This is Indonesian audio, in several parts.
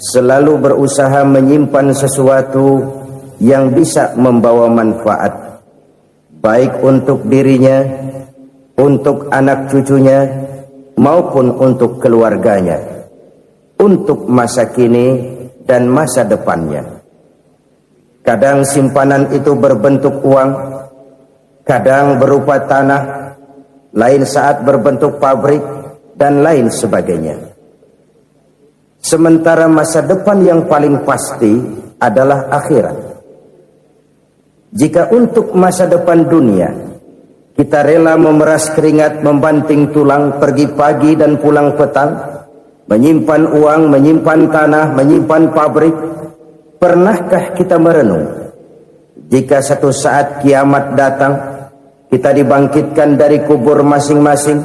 selalu berusaha menyimpan sesuatu yang bisa membawa manfaat, baik untuk dirinya, untuk anak cucunya, maupun untuk keluarganya, untuk masa kini dan masa depannya. Kadang simpanan itu berbentuk uang, kadang berupa tanah, lain saat berbentuk pabrik, dan lain sebagainya. Sementara masa depan yang paling pasti adalah akhirat. Jika untuk masa depan dunia kita rela memeras keringat, membanting tulang, pergi pagi dan pulang petang, menyimpan uang, menyimpan tanah, menyimpan pabrik, pernahkah kita merenung jika satu saat kiamat datang, kita dibangkitkan dari kubur masing-masing,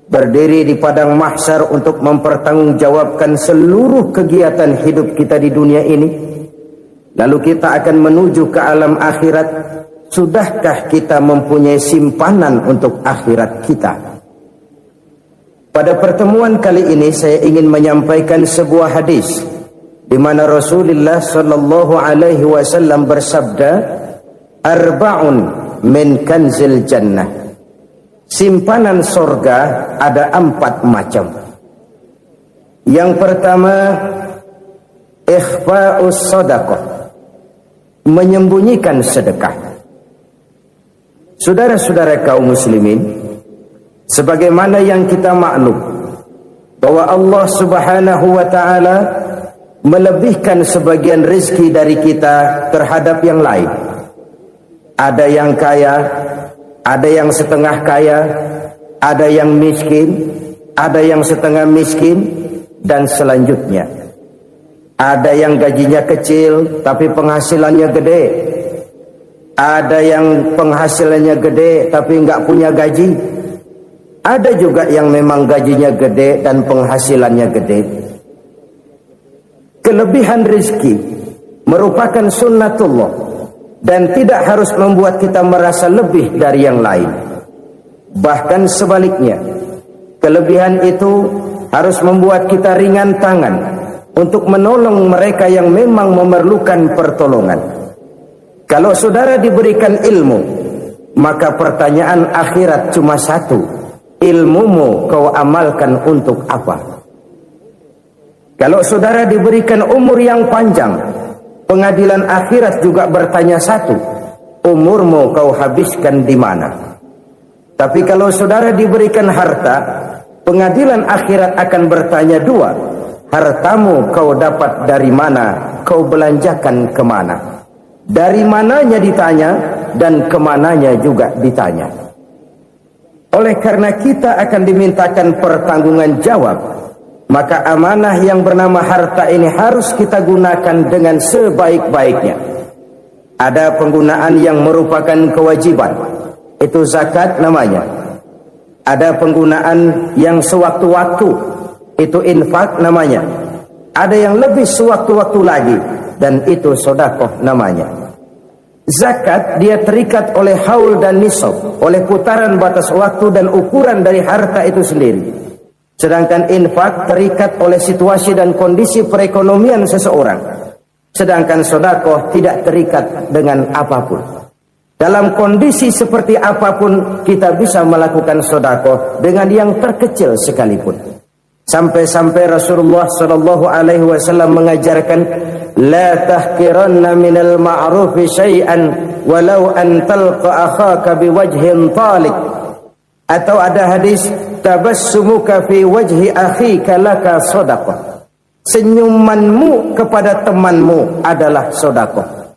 berdiri di padang mahsyar untuk mempertanggungjawabkan seluruh kegiatan hidup kita di dunia ini, lalu kita akan menuju ke alam akhirat. Sudahkah kita mempunyai simpanan untuk akhirat kita? Pada pertemuan kali ini saya ingin menyampaikan sebuah hadis di mana Rasulullah sallallahu alaihi wasallam bersabda, "Arba'un min kanzil jannah." Simpanan sorga ada 4 macam. Yang pertama, ikhfa'us sadaqah, menyembunyikan sedekah. Saudara-saudara kaum muslimin, sebagaimana yang kita maklum bahwa Allah Subhanahu wa taala melebihkan sebagian rezeki dari kita terhadap yang lain. Ada yang kaya, ada yang setengah kaya, ada yang miskin, ada yang setengah miskin, dan selanjutnya. Ada yang gajinya kecil tapi penghasilannya gede. Ada yang penghasilannya gede tapi nggak punya gaji. Ada juga yang memang gajinya gede dan penghasilannya gede. Kelebihan rezeki merupakan sunnatullah dan tidak harus membuat kita merasa lebih dari yang lain. Bahkan sebaliknya, kelebihan itu harus membuat kita ringan tangan untuk menolong mereka yang memang memerlukan pertolongan. Kalau saudara diberikan ilmu, maka pertanyaan akhirat cuma satu: ilmumu kau amalkan untuk apa? Kalau saudara diberikan umur yang panjang, pengadilan akhirat juga bertanya satu: umurmu kau habiskan di mana? Tapi kalau saudara diberikan harta, pengadilan akhirat akan bertanya dua: hartamu kau dapat dari mana? Kau belanjakan kemana? Dari mananya ditanya, dan kemananya juga ditanya. Oleh karena kita akan dimintakan pertanggungan jawab, maka amanah yang bernama harta ini harus kita gunakan dengan sebaik-baiknya. Ada penggunaan yang merupakan kewajiban, itu zakat namanya. Ada penggunaan yang sewaktu-waktu, itu infak namanya. Ada yang lebih sewaktu-waktu lagi, dan itu sedekah namanya. Zakat dia terikat oleh haul dan nisab, oleh putaran batas waktu dan ukuran dari harta itu sendiri. Sedangkan infak terikat oleh situasi dan kondisi perekonomian seseorang. Sedangkan sedekah tidak terikat dengan apapun. Dalam kondisi seperti apapun kita bisa melakukan sedekah dengan yang terkecil sekalipun. Sampai-sampai Rasulullah sallallahu alaihi wasallam mengajarkan, la tahqiranna minal ma'rufi syai'an walau an talqa akhaka biwajhin talik. Atau ada hadis, tabassumuka fi wajhi akhika laka shadaqah. Senyumanmu kepada temanmu adalah sedekah.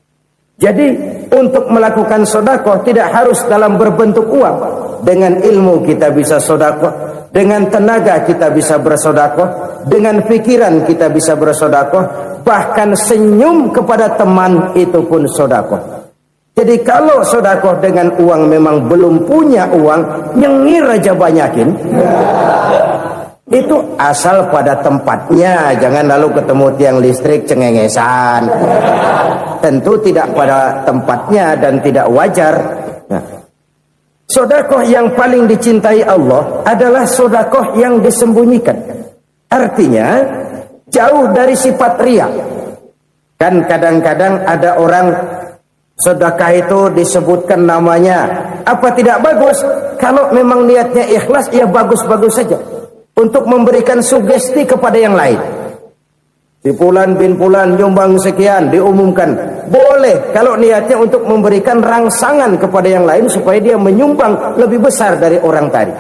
Jadi untuk melakukan sedekah tidak harus dalam berbentuk uang. Dengan ilmu kita bisa sedekah, dengan tenaga kita bisa bersedekah, dengan pikiran kita bisa bersedekah, bahkan senyum kepada teman itu pun sedekah. Jadi kalau sedekah dengan uang memang belum punya uang, nyengir aja banyakin. Itu asal pada tempatnya, jangan lalu ketemu tiang listrik cengengesan. Tentu tidak pada tempatnya dan tidak wajar. Nah, sedekah yang paling dicintai Allah adalah sedekah yang disembunyikan. Artinya, jauh dari sifat riya. Kan kadang-kadang ada orang sedekah itu disebutkan namanya, apa tidak bagus? Kalau memang niatnya ikhlas, ya bagus-bagus saja. Untuk memberikan sugesti kepada yang lain. Si Fulan bin Fulan nyumbang sekian, diumumkan. Boleh kalau niatnya untuk memberikan rangsangan kepada yang lain supaya dia menyumbang lebih besar dari orang tadi.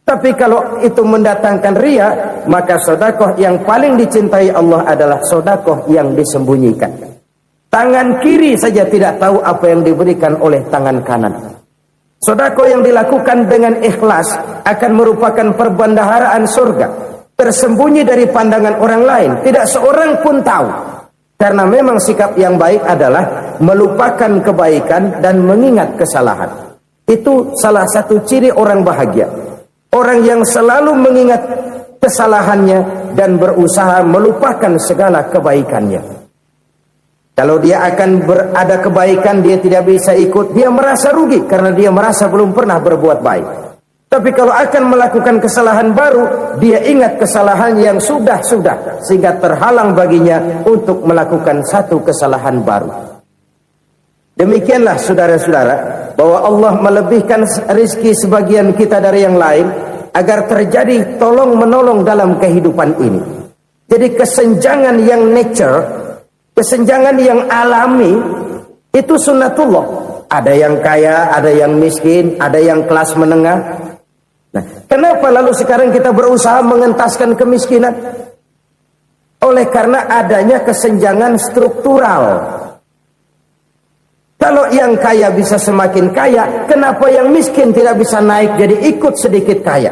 Tapi kalau itu mendatangkan riya, maka sedekah yang paling dicintai Allah adalah sedekah yang disembunyikan. Tangan kiri saja tidak tahu apa yang diberikan oleh tangan kanan. Sedekah yang dilakukan dengan ikhlas akan merupakan perbendaharaan surga, tersembunyi dari pandangan orang lain, tidak seorang pun tahu. Karena memang sikap yang baik adalah melupakan kebaikan dan mengingat kesalahan. Itu salah satu ciri orang bahagia. Orang yang selalu mengingat kesalahannya dan berusaha melupakan segala kebaikannya. Kalau dia akan berada kebaikan, dia tidak bisa ikut, dia merasa rugi karena dia merasa belum pernah berbuat baik. Tapi kalau akan melakukan kesalahan baru, dia ingat kesalahan yang sudah-sudah, sehingga terhalang baginya untuk melakukan satu kesalahan baru. Demikianlah saudara-saudara, bahwa Allah melebihkan rizki sebagian kita dari yang lain, agar terjadi tolong-menolong dalam kehidupan ini. Jadi kesenjangan yang nature, kesenjangan yang alami, itu sunnatullah. Ada yang kaya, ada yang miskin, ada yang kelas menengah. Nah, kenapa lalu sekarang kita berusaha mengentaskan kemiskinan? Oleh karena adanya kesenjangan struktural. Kalau yang kaya bisa semakin kaya, kenapa yang miskin tidak bisa naik jadi ikut sedikit kaya?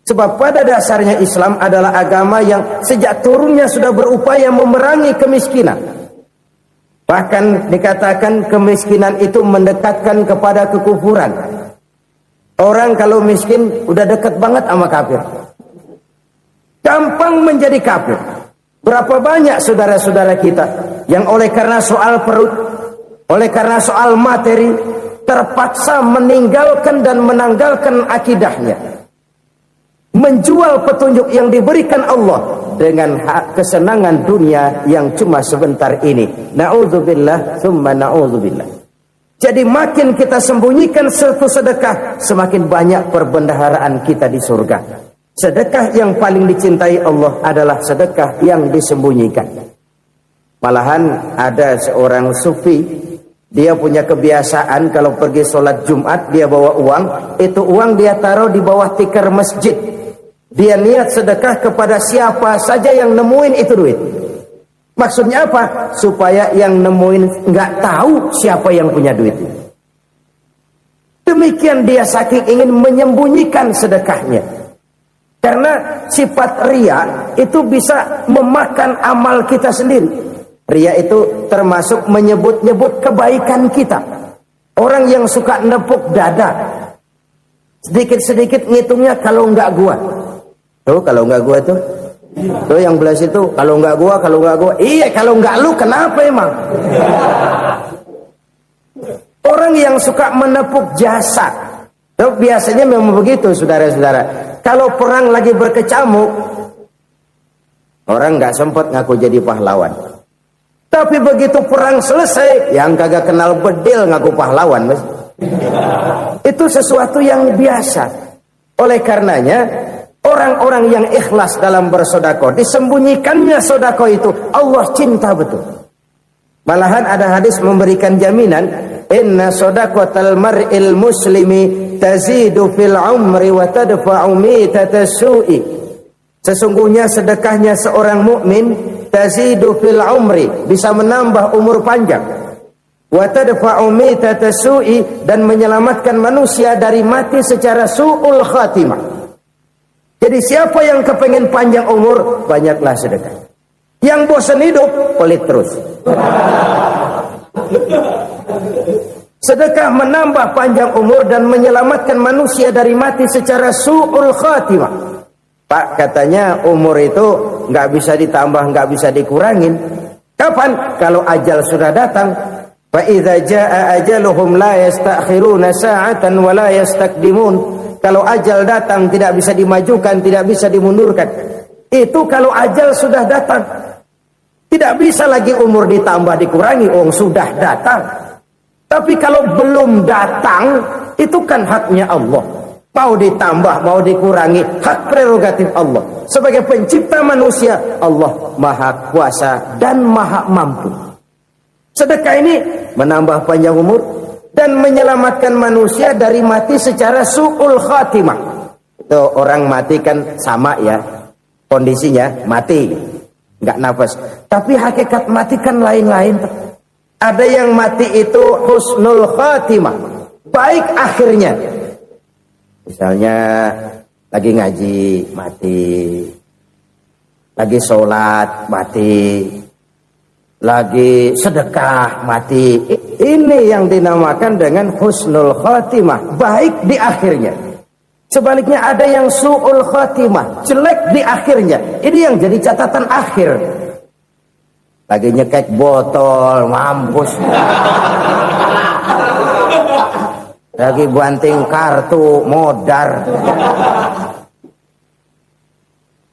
Sebab pada dasarnya Islam adalah agama yang sejak turunnya sudah berupaya memerangi kemiskinan. Bahkan dikatakan kemiskinan itu mendekatkan kepada kekufuran. Orang kalau miskin udah dekat banget sama kafir. Gampang menjadi kafir. Berapa banyak saudara-saudara kita yang oleh karena soal perut, oleh karena soal materi, terpaksa meninggalkan dan menanggalkan akidahnya, menjual petunjuk yang diberikan Allah dengan kesenangan dunia yang cuma sebentar ini. Na'udzubillah, thumma na'udzubillah. Jadi makin kita sembunyikan satu sedekah, semakin banyak perbendaharaan kita di surga. Sedekah yang paling dicintai Allah adalah sedekah yang disembunyikan. Malahan ada seorang sufi, dia punya kebiasaan kalau pergi sholat Jumat, dia bawa uang, itu uang dia taruh di bawah tikar masjid. Dia niat sedekah kepada siapa saja yang nemuin itu duit. Maksudnya apa? Supaya yang nemuin nggak tahu siapa yang punya duit. Demikian dia saking ingin menyembunyikan sedekahnya. Karena sifat riya itu bisa memakan amal kita sendiri. Riya itu termasuk menyebut-nyebut kebaikan kita. Orang yang suka nepuk dada, sedikit-sedikit ngitungnya kalau nggak gua. Tuh kalau nggak gua tuh yang belas itu kalau nggak gua. Iya kalau nggak lu kenapa emang? Orang yang suka menepuk jasad, tuh biasanya memang begitu saudara-saudara. Kalau perang lagi berkecamuk, orang nggak sempat ngaku jadi pahlawan. Tapi begitu perang selesai, yang kagak kenal bedil ngaku pahlawan, mas. Itu sesuatu yang biasa. Oleh karenanya, orang-orang yang ikhlas dalam bersedekah, disembunyikannya sedekah itu, Allah cinta betul. Malahan ada hadis memberikan jaminan, inna sedaqatal mar'il muslimi tazidu fil umri wa tadfa'u mitata su'i. Sesungguhnya sedekahnya seorang mukmin tazidu fil umri, bisa menambah umur panjang, wa tadfa'u mitata su'i, dan menyelamatkan manusia dari mati secara su'ul khatimah. Jadi siapa yang kepengen panjang umur, banyaklah sedekah. Yang bosan hidup, pelit terus. Sedekah menambah panjang umur dan menyelamatkan manusia dari mati secara su'ul khatimah. Pak, katanya umur itu nggak bisa ditambah, nggak bisa dikurangin. Kapan? Kalau ajal sudah datang. Fa idza jaa ajaluhum la yastakhiruna sa'atan wa la yastakdimun. Kalau ajal datang tidak bisa dimajukan, tidak bisa dimundurkan. Itu kalau ajal sudah datang. Tidak bisa lagi umur ditambah dikurangi, sudah datang. Tapi kalau belum datang, itu kan haknya Allah. Mau ditambah, mau dikurangi, hak prerogatif Allah. Sebagai pencipta manusia, Allah maha kuasa dan maha mampu. Sedekah ini menambah panjang umur dan menyelamatkan manusia dari mati secara su'ul khatimah. Itu orang mati kan sama ya, kondisinya mati, nggak nafas. Tapi hakikat mati kan lain-lain. Ada yang mati itu husnul khatimah, baik akhirnya. Misalnya lagi ngaji mati, lagi sholat mati, lagi sedekah mati. Ini yang dinamakan dengan husnul khatimah, baik di akhirnya. Sebaliknya ada yang su'ul khatimah, jelek di akhirnya. Ini yang jadi catatan akhir. Lagi nyekek botol, mampus. Lagi banting kartu, modar.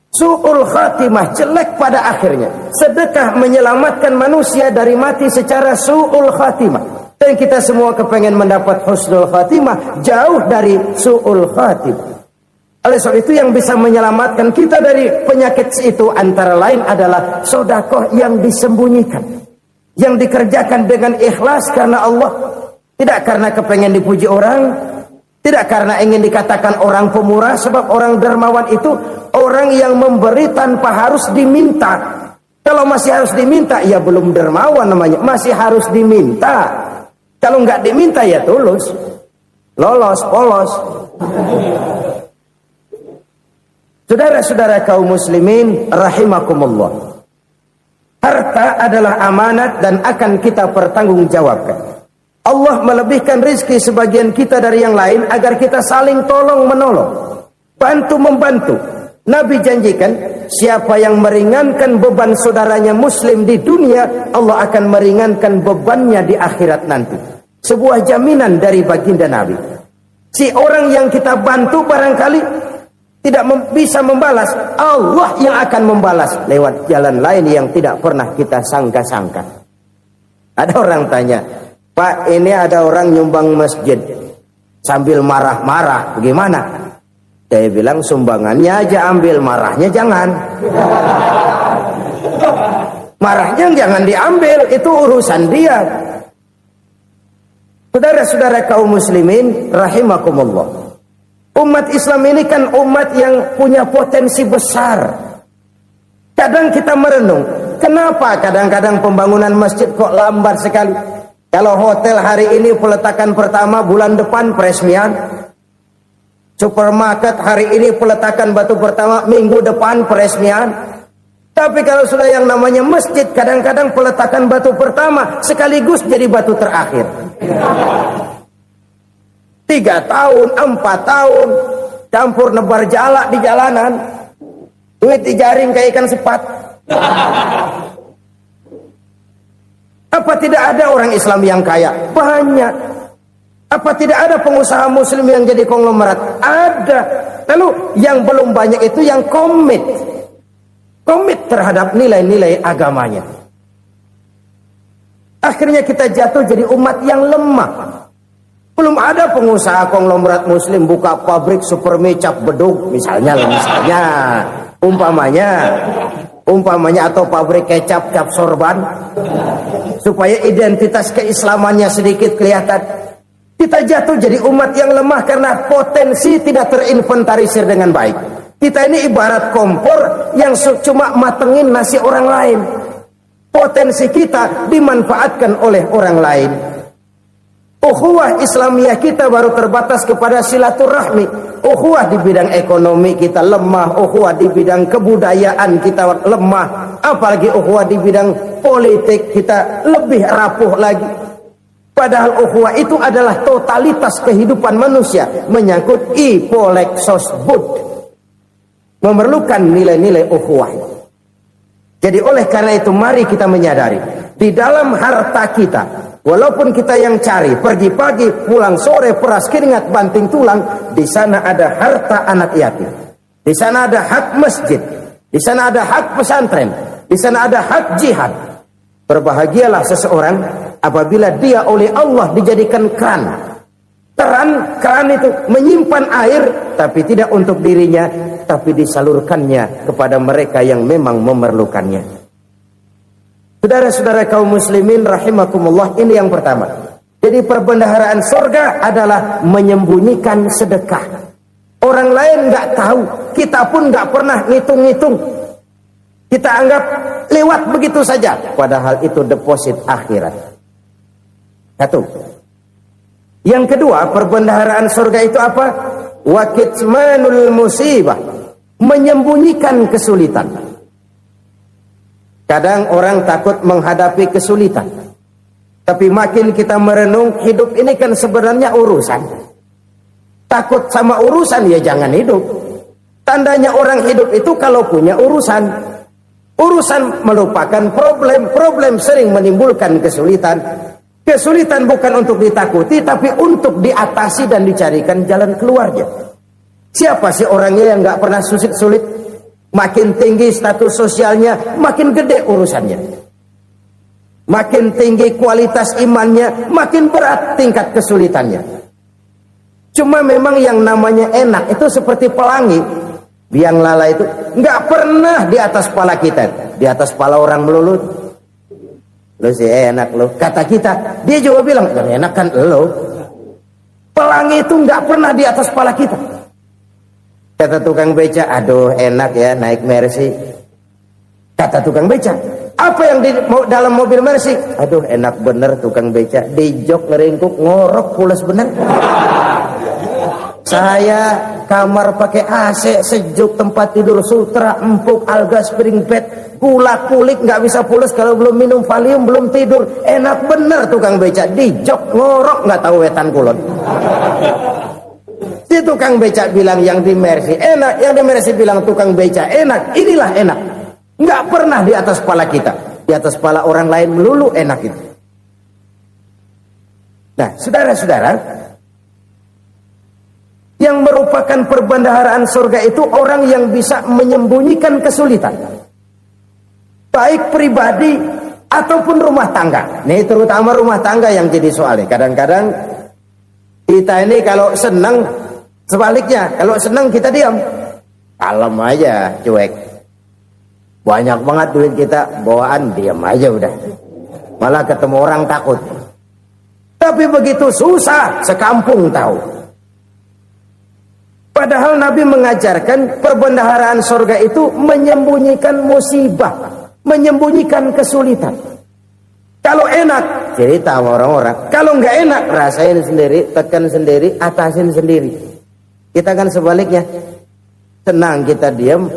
Su'ul khatimah, jelek pada akhirnya. Sedekah menyelamatkan manusia dari mati secara su'ul khatimah. Dan kita semua kepengen mendapat husnul khatimah, jauh dari su'ul khatimah. Oleh sebab itu yang bisa menyelamatkan kita dari penyakit itu antara lain adalah sedekah yang disembunyikan, yang dikerjakan dengan ikhlas karena Allah, tidak karena kepengen dipuji orang, tidak karena ingin dikatakan orang pemurah. Sebab orang dermawan itu orang yang memberi tanpa harus diminta. Kalau masih harus diminta, ya belum dermawan namanya, masih harus diminta. Kalau nggak diminta ya tulus, lolos, polos. Saudara-saudara kaum muslimin rahimakumullah. Harta adalah amanat dan akan kita pertanggungjawabkan. Allah melebihkan rizki sebagian kita dari yang lain agar kita saling tolong menolong, bantu membantu. Nabi janjikan, siapa yang meringankan beban saudaranya muslim di dunia, Allah akan meringankan bebannya di akhirat nanti. Sebuah jaminan dari baginda Nabi. Si orang yang kita bantu barangkali tidak bisa membalas, Allah yang akan membalas lewat jalan lain yang tidak pernah kita sangka-sangka. Ada orang tanya, Pak, ini ada orang nyumbang masjid sambil marah-marah, bagaimana? Saya bilang sumbangannya aja ambil, marahnya jangan. Marahnya jangan diambil, itu urusan dia. Saudara-saudara kaum muslimin rahimakumullah. Umat Islam ini kan umat yang punya potensi besar. Kadang kita merenung, kenapa kadang-kadang pembangunan masjid kok lambat sekali? Kalau hotel hari ini peletakan pertama, bulan depan peresmian. Supermarket hari ini peletakan batu pertama, minggu depan peresmian. Tapi kalau sudah yang namanya masjid, kadang-kadang peletakan batu pertama sekaligus jadi batu terakhir. 3 tahun, 4 tahun, campur nebar jalak di jalanan, duit dijaring kayak ikan sepat. Apa tidak ada orang Islam yang kaya? Banyak. Apa tidak ada pengusaha muslim yang jadi konglomerat? Ada. Lalu yang belum banyak itu yang komit terhadap nilai-nilai agamanya. Akhirnya kita jatuh jadi umat yang lemah. Belum ada pengusaha konglomerat muslim buka pabrik supermi cap bedug misalnya umpamanya atau pabrik kecap cap sorban supaya identitas keislamannya sedikit kelihatan. Kita jatuh jadi umat yang lemah karena potensi tidak terinventarisir dengan baik. Kita ini ibarat kompor yang cuma matengin nasi orang lain. Potensi kita dimanfaatkan oleh orang lain. Ukhuwah Islamiyah kita baru terbatas kepada silaturahmi. Ukhuwah di bidang ekonomi kita lemah, ukhuwah di bidang kebudayaan kita lemah, apalagi ukhuwah di bidang politik kita lebih rapuh lagi. Padahal ukhuwah itu adalah totalitas kehidupan manusia, menyangkut ipolek sosbud, memerlukan nilai-nilai ukhuwah. Jadi oleh karena itu mari kita menyadari di dalam harta kita, walaupun kita yang cari, pergi pagi, pulang sore, peras keringat, banting tulang, di sana ada harta anak yatim. Di sana ada hak masjid. Di sana ada hak pesantren, di sana ada hak jihad. Berbahagialah seseorang apabila dia oleh Allah dijadikan keran. Keran itu menyimpan air, tapi tidak untuk dirinya, tapi disalurkannya kepada mereka yang memang memerlukannya. Saudara-saudara kaum muslimin rahimakumullah, ini yang pertama. Jadi perbendaharaan surga adalah menyembunyikan sedekah. Orang lain nggak tahu, kita pun nggak pernah ngitung-ngitung. Kita anggap lewat begitu saja, padahal itu deposit akhirat. Satu. Yang kedua, perbendaharaan surga itu apa? Wa kitmanul musibah, menyembunyikan kesulitan. Kadang orang takut menghadapi kesulitan, tapi makin kita merenung, hidup ini kan sebenarnya urusan. Takut sama urusan, ya jangan hidup. Tandanya orang hidup itu kalau punya urusan. Urusan melupakan problem. Problem sering menimbulkan kesulitan. Kesulitan bukan untuk ditakuti, tapi untuk diatasi dan dicarikan jalan keluarnya. Siapa sih orangnya yang nggak pernah sulit-sulit? Makin tinggi status sosialnya, makin gede urusannya. Makin tinggi kualitas imannya, makin berat tingkat kesulitannya. Cuma memang yang namanya enak itu seperti pelangi. Biang lala itu nggak pernah di atas kepala kita, di atas kepala orang melulu. Lo sih enak lo, kata kita. Dia juga bilang yang enak kan lo. Pelangi itu nggak pernah di atas kepala kita. Kata tukang beca, aduh enak ya naik Mercy. Kata tukang beca, apa yang di dalam mobil Mercy? Aduh enak bener tukang beca, di jok ngeringkuk ngorok pulas bener. Saya kamar pakai AC, sejuk, tempat tidur sutra, empuk, alga, spring bed, gula kulik, nggak bisa pulas kalau belum minum Valium, belum tidur. Enak bener tukang beca, di jok ngorok nggak tahu wetan kulon. Si tukang beca bilang yang di Mercy enak, yang di Mercy bilang tukang beca enak. Inilah enak, nggak pernah di atas kepala kita, di atas kepala orang lain melulu enak itu. Nah, saudara-saudara, yang merupakan perbendaharaan surga itu orang yang bisa menyembunyikan kesulitan, baik pribadi ataupun rumah tangga. Nih terutama rumah tangga yang jadi soalnya. Kadang-kadang kita ini kalau senang, sebaliknya kalau senang kita diam, kalem aja, cuek. Banyak banget duit kita bawaan, diam aja udah. Malah ketemu orang takut. Tapi begitu susah, sekampung tahu. Padahal Nabi mengajarkan perbendaharaan surga itu menyembunyikan musibah, menyembunyikan kesulitan. Kalau enak, cerita sama orang-orang. Kalau nggak enak, rasain sendiri, tekan sendiri, atasin sendiri. Kita kan sebaliknya, senang kita diam,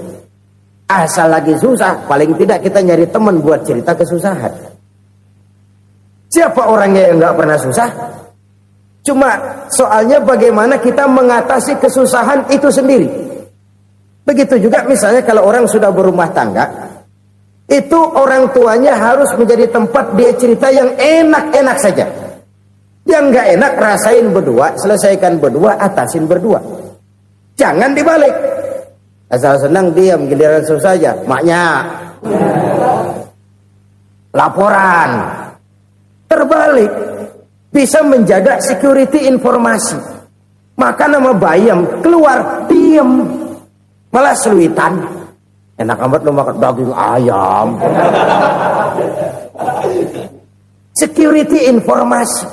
asal lagi susah, paling tidak kita nyari teman buat cerita kesusahan. Siapa orangnya yang nggak pernah susah? Cuma soalnya bagaimana kita mengatasi kesusahan itu sendiri. Begitu juga misalnya kalau orang sudah berumah tangga, itu orang tuanya harus menjadi tempat dia cerita yang enak-enak saja. Yang nggak enak rasain berdua, selesaikan berdua, atasin berdua. Jangan dibalik. Asal senang diam, giliran susah saja. Maknya laporan. Terbalik. Bisa menjaga security informasi. Maka nama bayam keluar diem, malah seluitan. Enak amat lo makan daging ayam. Security informasi.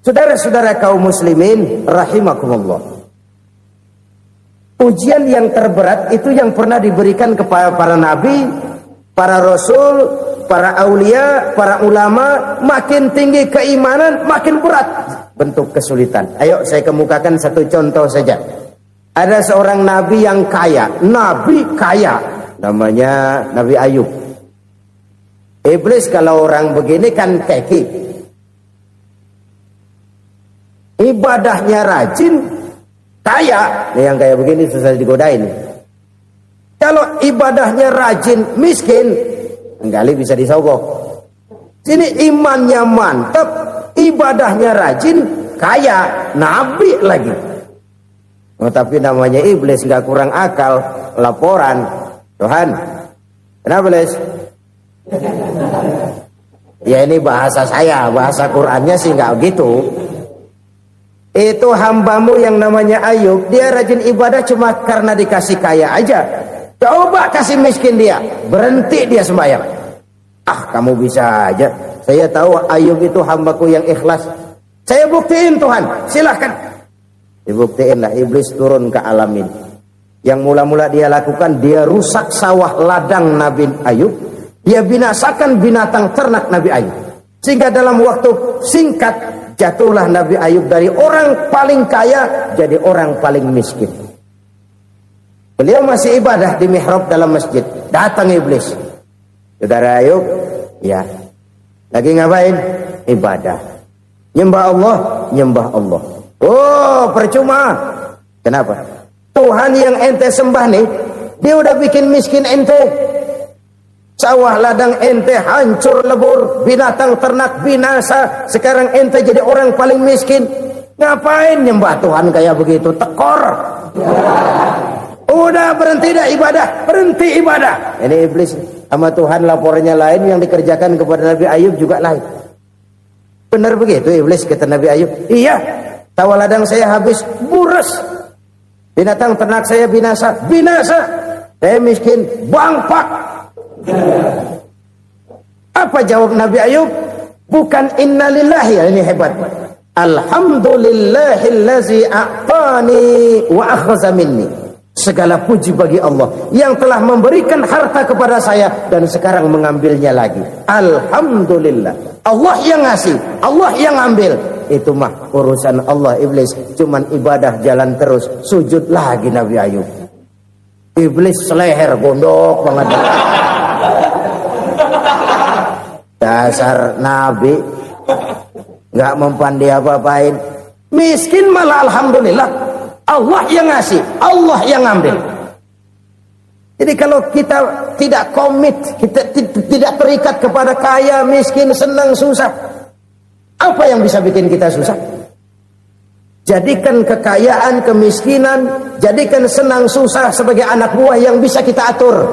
Saudara-saudara kaum muslimin rahimakumullah. Ujian yang terberat itu yang pernah diberikan kepada para nabi, para rasul, para aulia, para ulama. Makin tinggi keimanan, makin berat bentuk kesulitan. Ayo saya kemukakan satu contoh saja. Ada seorang nabi yang kaya, nabi kaya, namanya Nabi Ayub. Iblis kalau orang begini kan keki. Ibadahnya rajin, kaya. Nih yang kayak begini susah digodain. Kalau ibadahnya rajin, miskin, enggali bisa disogok. Sini imannya mantap, ibadahnya rajin, kaya, nabi lagi. Oh, tapi namanya iblis, nggak kurang akal. Laporan, Tuhan, kenapa Les? Ya ini bahasa saya, bahasa Qurannya sih nggak gitu. Itu hambamu yang namanya Ayub, dia rajin ibadah cuma karena dikasih kaya aja. Coba kasih miskin dia, berhenti dia sembahyang. Ah, kamu bisa aja. Saya tahu Ayub itu hambaku yang ikhlas. Saya buktiin Tuhan, silahkan. Dibuktiinlah, iblis turun ke alam ini. Yang mula-mula dia lakukan, dia rusak sawah ladang Nabi Ayub. Dia binasakan binatang ternak Nabi Ayub. Sehingga dalam waktu singkat, jatuhlah Nabi Ayub dari orang paling kaya jadi orang paling miskin. Beliau masih ibadah di mihrab dalam masjid. Datang iblis. Saudara Ayub, ya, lagi ngapain? Ibadah. Nyembah Allah, nyembah Allah. Oh, percuma. Kenapa? Tuhan yang ente sembah nih, dia udah bikin miskin ente. Sawah ladang ente hancur lebur, binatang ternak binasa. Sekarang ente jadi orang paling miskin. Ngapain nyembah Tuhan kayak begitu? Tekor. Udah berhenti dah ibadah, berhenti ibadah. Ini iblis sama Tuhan laporannya lain, yang dikerjakan kepada Nabi Ayub juga lain. Benar begitu iblis kata Nabi Ayub? Iya. Sawah ladang saya habis, buras. Binatang ternak saya binasa, binasa. Saya miskin, bangpak. Apa jawab Nabi Ayub? Bukan innalillahi, ini hebat. Alhamdulillahillazi a'tani wa akhadha minni. Segala puji bagi Allah yang telah memberikan harta kepada saya dan sekarang mengambilnya lagi. Alhamdulillah. Allah yang ngasih, Allah yang ambil. Itu mah urusan Allah. Iblis cuman ibadah jalan terus, sujud lagi Nabi Ayub. Iblis seleher gondok banget. Dasar Nabi nggak mempan dia apa-apain. Miskin malah alhamdulillah. Allah yang ngasih, Allah yang ambil. Jadi kalau kita tidak komit, kita tidak terikat kepada kaya, miskin, senang, susah, apa yang bisa bikin kita susah? Jadikan kekayaan, kemiskinan, jadikan senang, susah sebagai anak buah yang bisa kita atur.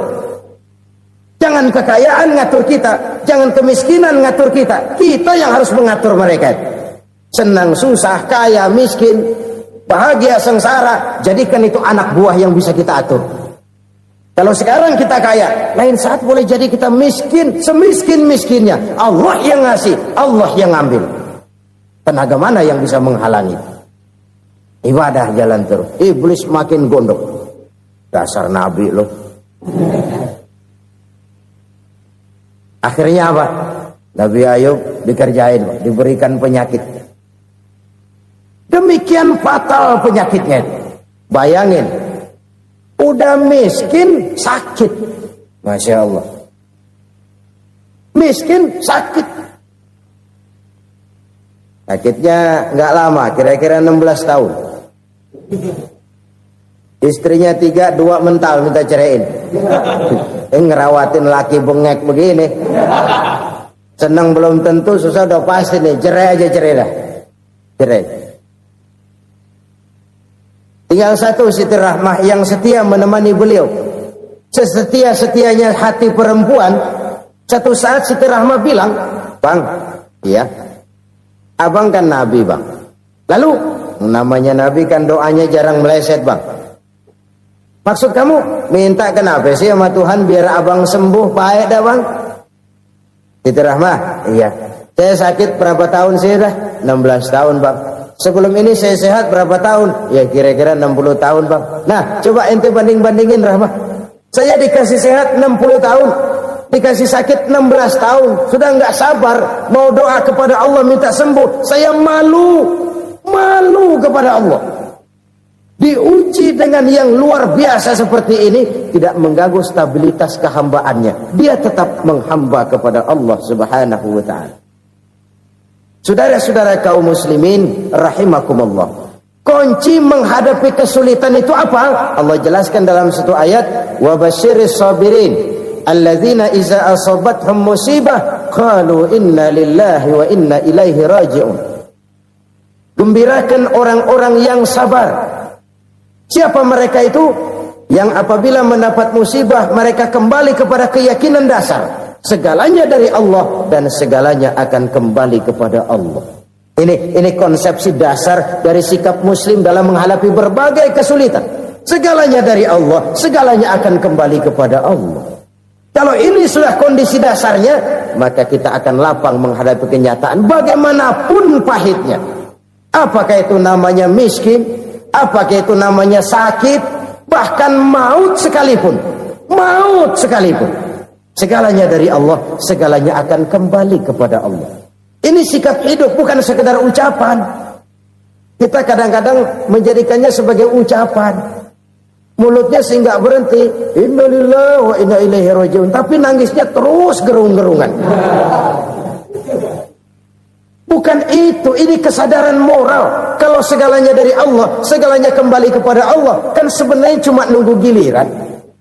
Jangan kekayaan ngatur kita, jangan kemiskinan ngatur kita. Kita yang harus mengatur mereka. Senang, susah, kaya, miskin, bahagia, sengsara, jadikan itu anak buah yang bisa kita atur. Kalau sekarang kita kaya, lain saat boleh jadi kita miskin, semiskin-miskinnya. Allah yang ngasih, Allah yang ambil. Tenaga mana yang bisa menghalangi? Ibadah jalan terus. Iblis makin gondok. Dasar Nabi loh. Akhirnya apa? Nabi Ayub dikerjain, diberikan penyakit. Demikian fatal penyakitnya. Bayangin, udah miskin sakit. Masya Allah. Miskin sakit. Sakitnya nggak lama, kira-kira 16 tahun. Istrinya 3, 2 mental minta ceraiin. Ngerawatin laki bengek begini. Senang belum tentu, susah udah pasti nih. Cerai aja, cerai dah. Cerai. Tinggal satu Siti Rahmah yang setia menemani beliau. Sesetia-setianya hati perempuan. Satu saat Siti Rahmah bilang, "Bang, iya, abang kan Nabi bang. Lalu, namanya Nabi kan doanya jarang meleset bang. Maksud kamu minta kenapa sih sama Tuhan biar abang sembuh baik dah bang?" Siti Rahmah, iya. Saya sakit berapa tahun sih dah? 16 tahun bang. Sebelum ini saya sehat berapa tahun? Ya kira-kira 60 tahun bang. Nah coba ente banding-bandingin Rahmah. Saya dikasih sehat 60 tahun, dikasih sakit 16 tahun. Sudah nggak sabar mau doa kepada Allah minta sembuh. Saya malu kepada Allah. Diuji dengan yang luar biasa seperti ini, tidak mengganggu stabilitas kehambaannya. Dia tetap menghamba kepada Allah Subhanahu wa ta'ala. Saudara-saudara kaum muslimin rahimakumullah. Kunci menghadapi kesulitan itu apa? Allah jelaskan dalam satu ayat, wa basyiris sabirin alladzina iza asabathum musibah qalu inna lillahi wa inna ilaihi raji'un. Gembirakan orang-orang yang sabar Siapa mereka itu? Yang apabila mendapat musibah mereka kembali kepada keyakinan dasar, segalanya dari Allah dan segalanya akan kembali kepada Allah. Ini konsepsi dasar dari sikap muslim dalam menghadapi berbagai kesulitan. Segalanya dari Allah, segalanya akan kembali kepada Allah. Kalau ini sudah kondisi dasarnya, maka kita akan lapang menghadapi kenyataan bagaimanapun pahitnya. Apakah itu namanya miskin, apakah itu namanya sakit, bahkan maut sekalipun. Maut sekalipun. Segalanya dari Allah, segalanya akan kembali kepada Allah. Ini sikap hidup, bukan sekedar ucapan. Kita kadang-kadang menjadikannya sebagai ucapan. Mulutnya sehingga berhenti, innalillahi wa inna ilaihi rajiun, tapi nangisnya terus gerung-gerungan. Bukan itu, ini kesadaran moral. Kalau segalanya dari Allah, segalanya kembali kepada Allah, kan sebenarnya cuma nunggu giliran.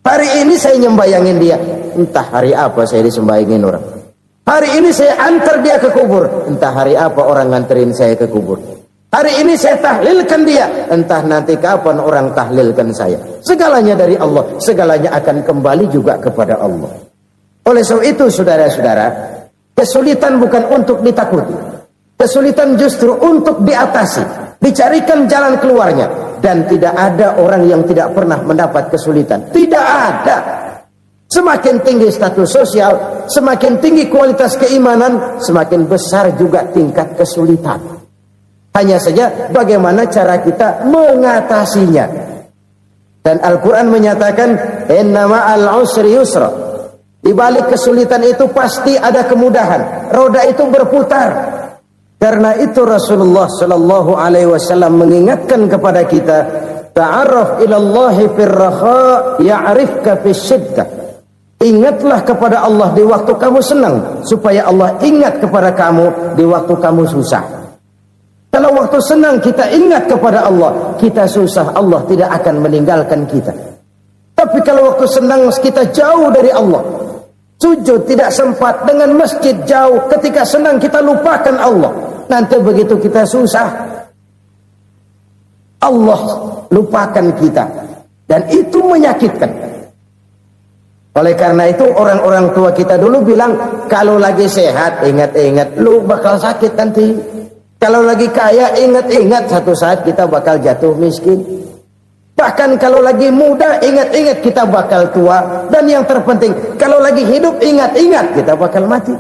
Hari ini saya nyembayangin dia, entah hari apa saya disembayangin orang. Hari ini saya antar dia ke kubur, entah hari apa orang nganterin saya ke kubur. Hari ini saya tahlilkan dia, entah nanti kapan orang tahlilkan saya. Segalanya dari Allah, segalanya akan kembali juga kepada Allah. Oleh sebab itu saudara-saudara, kesulitan bukan untuk ditakuti. Kesulitan justru untuk diatasi, dicarikan jalan keluarnya. Dan tidak ada orang yang tidak pernah mendapat kesulitan. Tidak ada. Semakin tinggi status sosial, semakin tinggi kualitas keimanan, semakin besar juga tingkat kesulitan. Hanya saja bagaimana cara kita mengatasinya. Dan Al-Quran menyatakan, inna ma'al usri yusra. Di balik kesulitan itu pasti ada kemudahan. Roda itu berputar. Karena itu Rasulullah sallallahu alaihi wasallam mengingatkan kepada kita, ta'arraf ilallahi firraha ya'rifka fisyiddah. Ingatlah kepada Allah di waktu kamu senang, supaya Allah ingat kepada kamu di waktu kamu susah. Kalau waktu senang kita ingat kepada Allah, kita susah, Allah tidak akan meninggalkan kita. Tapi kalau waktu senang kita jauh dari Allah, sujud tidak sempat, dengan masjid jauh, ketika senang kita lupakan Allah. Nanti begitu kita susah, Allah lupakan kita. Dan itu menyakitkan. Oleh karena itu orang-orang tua kita dulu bilang, kalau lagi sehat ingat-ingat lu bakal sakit nanti. Kalau lagi kaya ingat-ingat satu saat kita bakal jatuh miskin. Bahkan kalau lagi muda ingat-ingat kita bakal tua. Dan yang terpenting, kalau lagi hidup ingat-ingat kita bakal mati.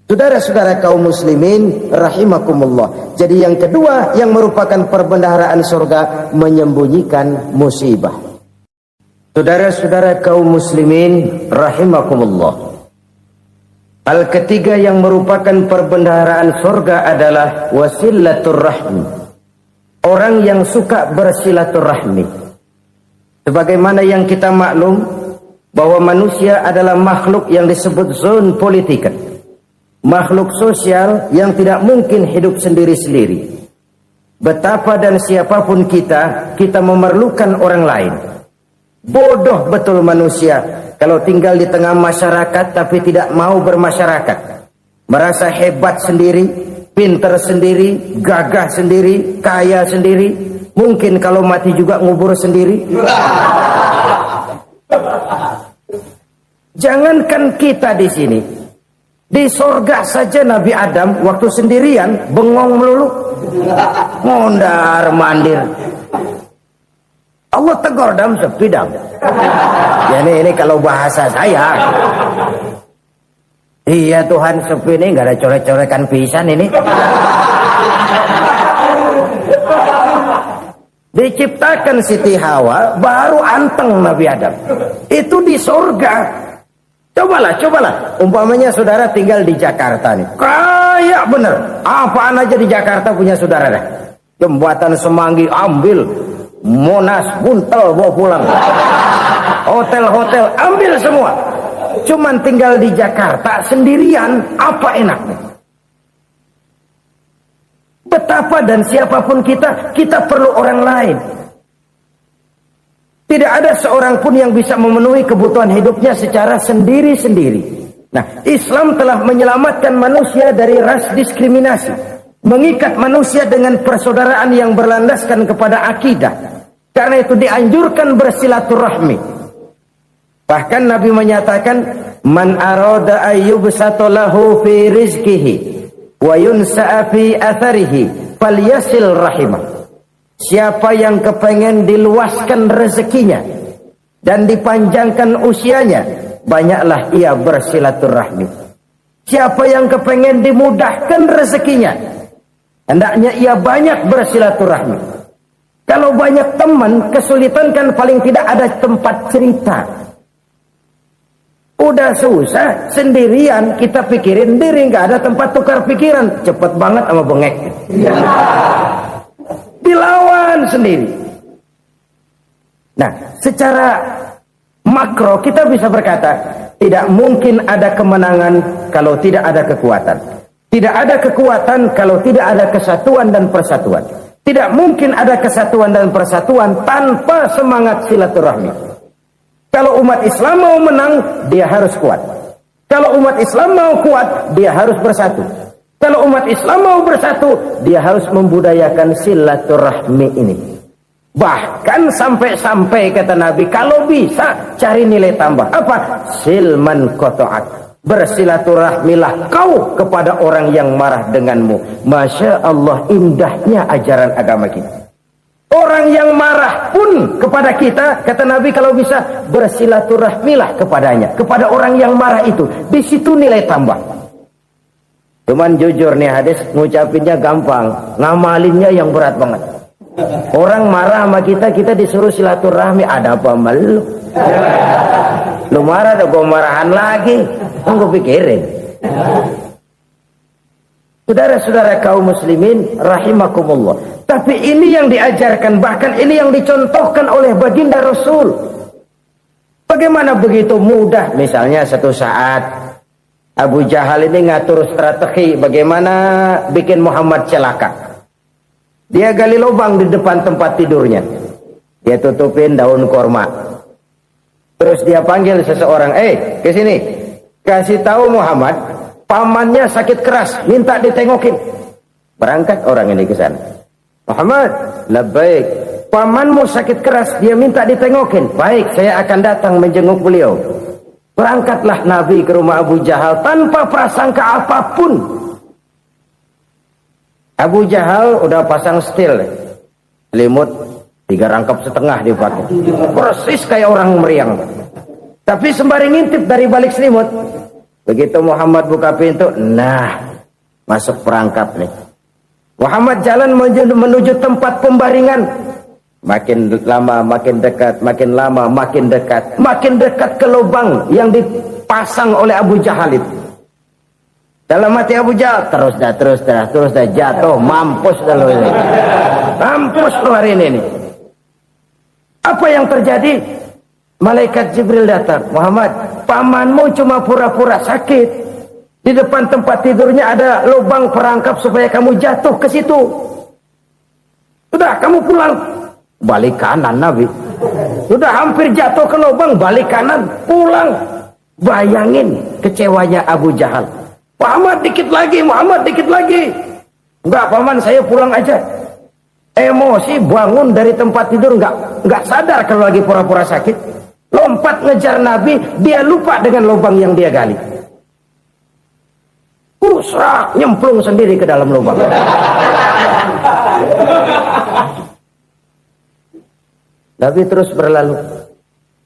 Saudara-saudara kaum muslimin rahimakumullah. Jadi yang kedua yang merupakan perbendaharaan surga, menyembunyikan musibah. Saudara-saudara kaum muslimin rahimakumullah. Hal ketiga yang merupakan perbendaharaan surga adalah wasilatur rahmi. Orang yang suka bersilaturahmi. Sebagaimana yang kita maklum bahwa manusia adalah makhluk yang disebut zon politikan. Makhluk sosial yang tidak mungkin hidup sendiri-sendiri. Betapa dan siapapun kita memerlukan orang lain. Bodoh betul manusia kalau tinggal di tengah masyarakat tapi tidak mau bermasyarakat. Merasa hebat sendiri, pinter sendiri, gagah sendiri, kaya sendiri. Mungkin kalau mati juga ngubur sendiri. Jangankan kita di sini, di sorga saja Nabi Adam waktu sendirian bengong melulu, mondar mandir. Allah tegur dam sepi dam. Ya ini kalau bahasa saya. Iya Tuhan sepi ini nggak ada coret-corekan pisan ini. Diciptakan Siti Hawa baru anteng Nabi Adam. Itu di sorga. Cobalah. Umpamanya saudara tinggal di Jakarta nih. Kaya bener. Apaan aja di Jakarta punya saudara dah. Jembatan Semanggi ambil. Monas, Buntel bawa pulang. Hotel-hotel ambil semua. Cuman tinggal di Jakarta sendirian. Apa enaknya? Betapa dan siapapun kita perlu orang lain. Tidak ada seorang pun yang bisa memenuhi kebutuhan hidupnya secara sendiri-sendiri. Nah, Islam telah menyelamatkan manusia dari ras diskriminasi. Mengikat manusia dengan persaudaraan yang berlandaskan kepada akidah. Karena itu dianjurkan bersilaturahmi. Bahkan Nabi menyatakan, man arada ayyubsata lahu fi rizqihi wa yunsa'a fi atharihi falyasil rahimah. Siapa yang kepengen diluaskan rezekinya dan dipanjangkan usianya, banyaklah ia bersilaturahmi. Siapa yang kepengen dimudahkan rezekinya, hendaknya ia banyak bersilaturahmi. Kalau banyak teman, kesulitan kan paling tidak ada tempat cerita. Udah susah, sendirian kita pikirin diri, nggak ada tempat tukar pikiran. Cepet banget sama bengek. Dilawan sendiri. Nah, secara makro kita bisa berkata, tidak mungkin ada kemenangan kalau tidak ada kekuatan. Tidak ada kekuatan kalau tidak ada kesatuan dan persatuan. Tidak mungkin ada kesatuan dan persatuan tanpa semangat silaturahmi. Kalau umat Islam mau menang, dia harus kuat. Kalau umat Islam mau kuat, dia harus bersatu. Kalau umat Islam mau bersatu, dia harus membudayakan silaturahmi ini. Bahkan sampai-sampai kata Nabi, kalau bisa cari nilai tambah. Apa? Silman qata'at. Bersilaturahmilah kau kepada orang yang marah denganmu. Masya Allah, indahnya ajaran agama kita. Orang yang marah pun kepada kita, kata Nabi, kalau bisa bersilaturahmilah kepadanya, kepada orang yang marah itu. Di situ nilai tambah. Cuman jujur nih hadis, ngucapinnya gampang, ngamalinnya yang berat banget. Orang marah sama kita, kita disuruh silaturahmi, ada apa malu? Lu marah, ada gue marahan lagi. Gue pikirin. Saudara-saudara kaum muslimin rahimakumullah. Tapi ini yang diajarkan, bahkan ini yang dicontohkan oleh baginda Rasul. Bagaimana begitu mudah, misalnya satu saat Abu Jahal ini ngatur strategi bagaimana bikin Muhammad celaka. Dia gali lubang di depan tempat tidurnya. Dia tutupin daun korma. Terus dia panggil seseorang, ke sini. Kasih tahu Muhammad, pamannya sakit keras, minta ditengokin. Berangkat orang ini ke sana. Muhammad, labbaik. Pamanmu sakit keras, dia minta ditengokin. Baik, saya akan datang menjenguk beliau. Berangkatlah Nabi ke rumah Abu Jahal tanpa prasangka apapun. Abu Jahal udah pasang setil, selimut 3 rangkap setengah dipakai, persis kayak orang meriang. Tapi sembari ngintip dari balik selimut, begitu Muhammad buka pintu, nah masuk perangkap nih. Muhammad jalan menuju tempat pembaringan. Makin lama makin dekat, makin lama makin dekat, makin dekat ke lubang yang dipasang oleh Abu Jahal itu. Dalam hati Abu Jahal, terus dah jatuh, mampus dah lo ini. Mampus lo hari ini nih. Apa yang terjadi? Malaikat Jibril datang. Muhammad, pamanmu cuma pura-pura sakit. Di depan tempat tidurnya ada lubang perangkap supaya kamu jatuh ke situ. Sudah, kamu pulang. Balik kanan Nabi. Sudah hampir jatuh ke lubang, balik kanan, pulang. Bayangin kecewanya Abu Jahal. Muhammad dikit lagi, Muhammad dikit lagi. Enggak paman, saya pulang aja. Emosi bangun dari tempat tidur, enggak sadar kalau lagi pura-pura sakit. Lompat ngejar Nabi, dia lupa dengan lubang yang dia gali. Serak, nyemplung sendiri ke dalam lubang. Nabi terus berlalu.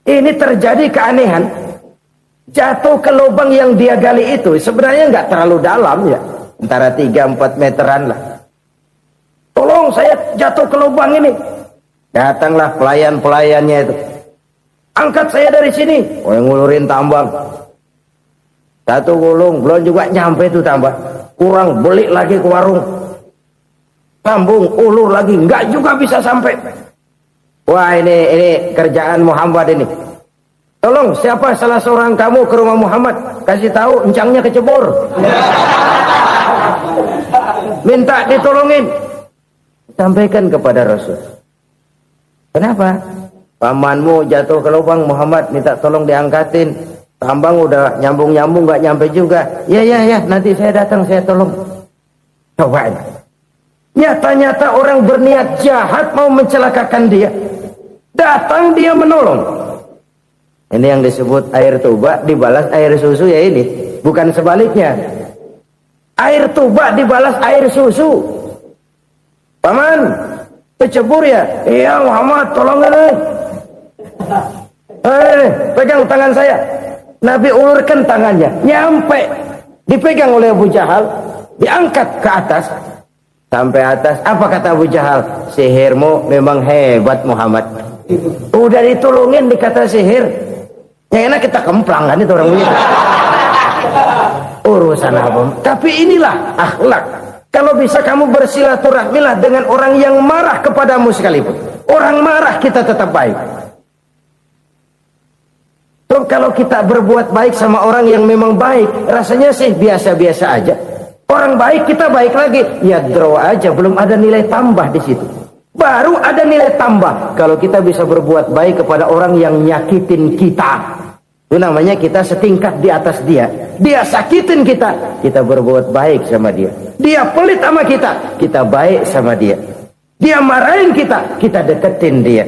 Ini terjadi keanehan. Jatuh ke lubang yang dia gali itu sebenarnya nggak terlalu dalam ya, antara 3-4 meteran lah. Tolong saya jatuh ke lubang ini. Datanglah pelayan-pelayannya itu. Angkat saya dari sini. Oh, yang ngulurin tambang. Satu gulung belum juga nyampe itu tambang. Kurang, beli lagi ke warung. Sambung, ulur lagi, nggak juga bisa sampai. Wah, ini kerjaan Muhammad ini. Tolong, siapa salah seorang kamu ke rumah Muhammad, kasih tahu encangnya kecebur. Minta ditolongin. Sampaikan kepada Rasul. Kenapa? Pamanmu jatuh ke lubang, Muhammad minta tolong diangkatin. Tambang udah nyambung-nyambung nggak nyampe juga. Ya, nanti saya datang, saya tolong. Coba. Nyata-nyata orang berniat jahat mau mencelakakan dia. Datang dia menolong. Ini yang disebut air tuba dibalas air susu ya ini. Bukan sebaliknya. Air tuba dibalas air susu. Paman, kecebur ya? Iya Muhammad, tolong ini. Pegang tangan saya. Nabi ulurkan tangannya. Nyampe. Dipegang oleh Abu Jahal. Diangkat ke atas. Sampai atas. Apa kata Abu Jahal? Sihirmu memang hebat Muhammad. Udah ditolongin dikata sihir. Yang enak kita kemplang kan itu orang begitu. Urusan apa? Tapi inilah akhlak. Kalau bisa kamu bersilaturahmilah dengan orang yang marah kepadamu sekalipun. Orang marah kita tetap baik. So, kalau kita berbuat baik sama orang yang memang baik, rasanya sih biasa-biasa aja. Orang baik kita baik lagi, ya draw aja, belum ada nilai tambah di situ. Baru ada nilai tambah kalau kita bisa berbuat baik kepada orang yang nyakitin kita. Itu namanya kita setingkat di atas dia. Dia sakitin kita, kita berbuat baik sama dia. Dia pelit sama kita, kita baik sama dia. Dia marahin kita, kita deketin dia.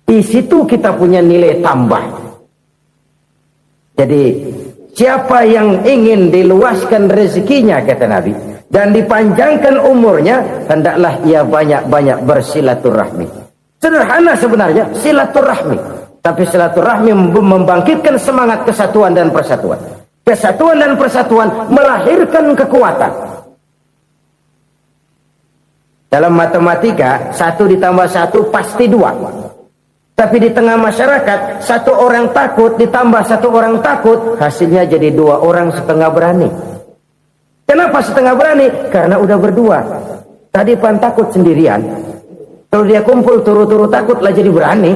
Di situ kita punya nilai tambah. Jadi siapa yang ingin diluaskan rezekinya kata Nabi dan dipanjangkan umurnya, hendaklah ia banyak-banyak bersilaturahmi. Sederhana sebenarnya silaturahmi, tapi silaturahmi membangkitkan semangat kesatuan dan persatuan. Kesatuan dan persatuan melahirkan kekuatan. Dalam matematika 1 ditambah 1 pasti 2. Tapi di tengah masyarakat, 1 orang takut ditambah 1 orang takut, hasilnya jadi 2 orang setengah berani. Kenapa setengah berani? Karena udah berdua. Tadi pan takut sendirian. Kalau dia kumpul turu-turu takutlah jadi berani.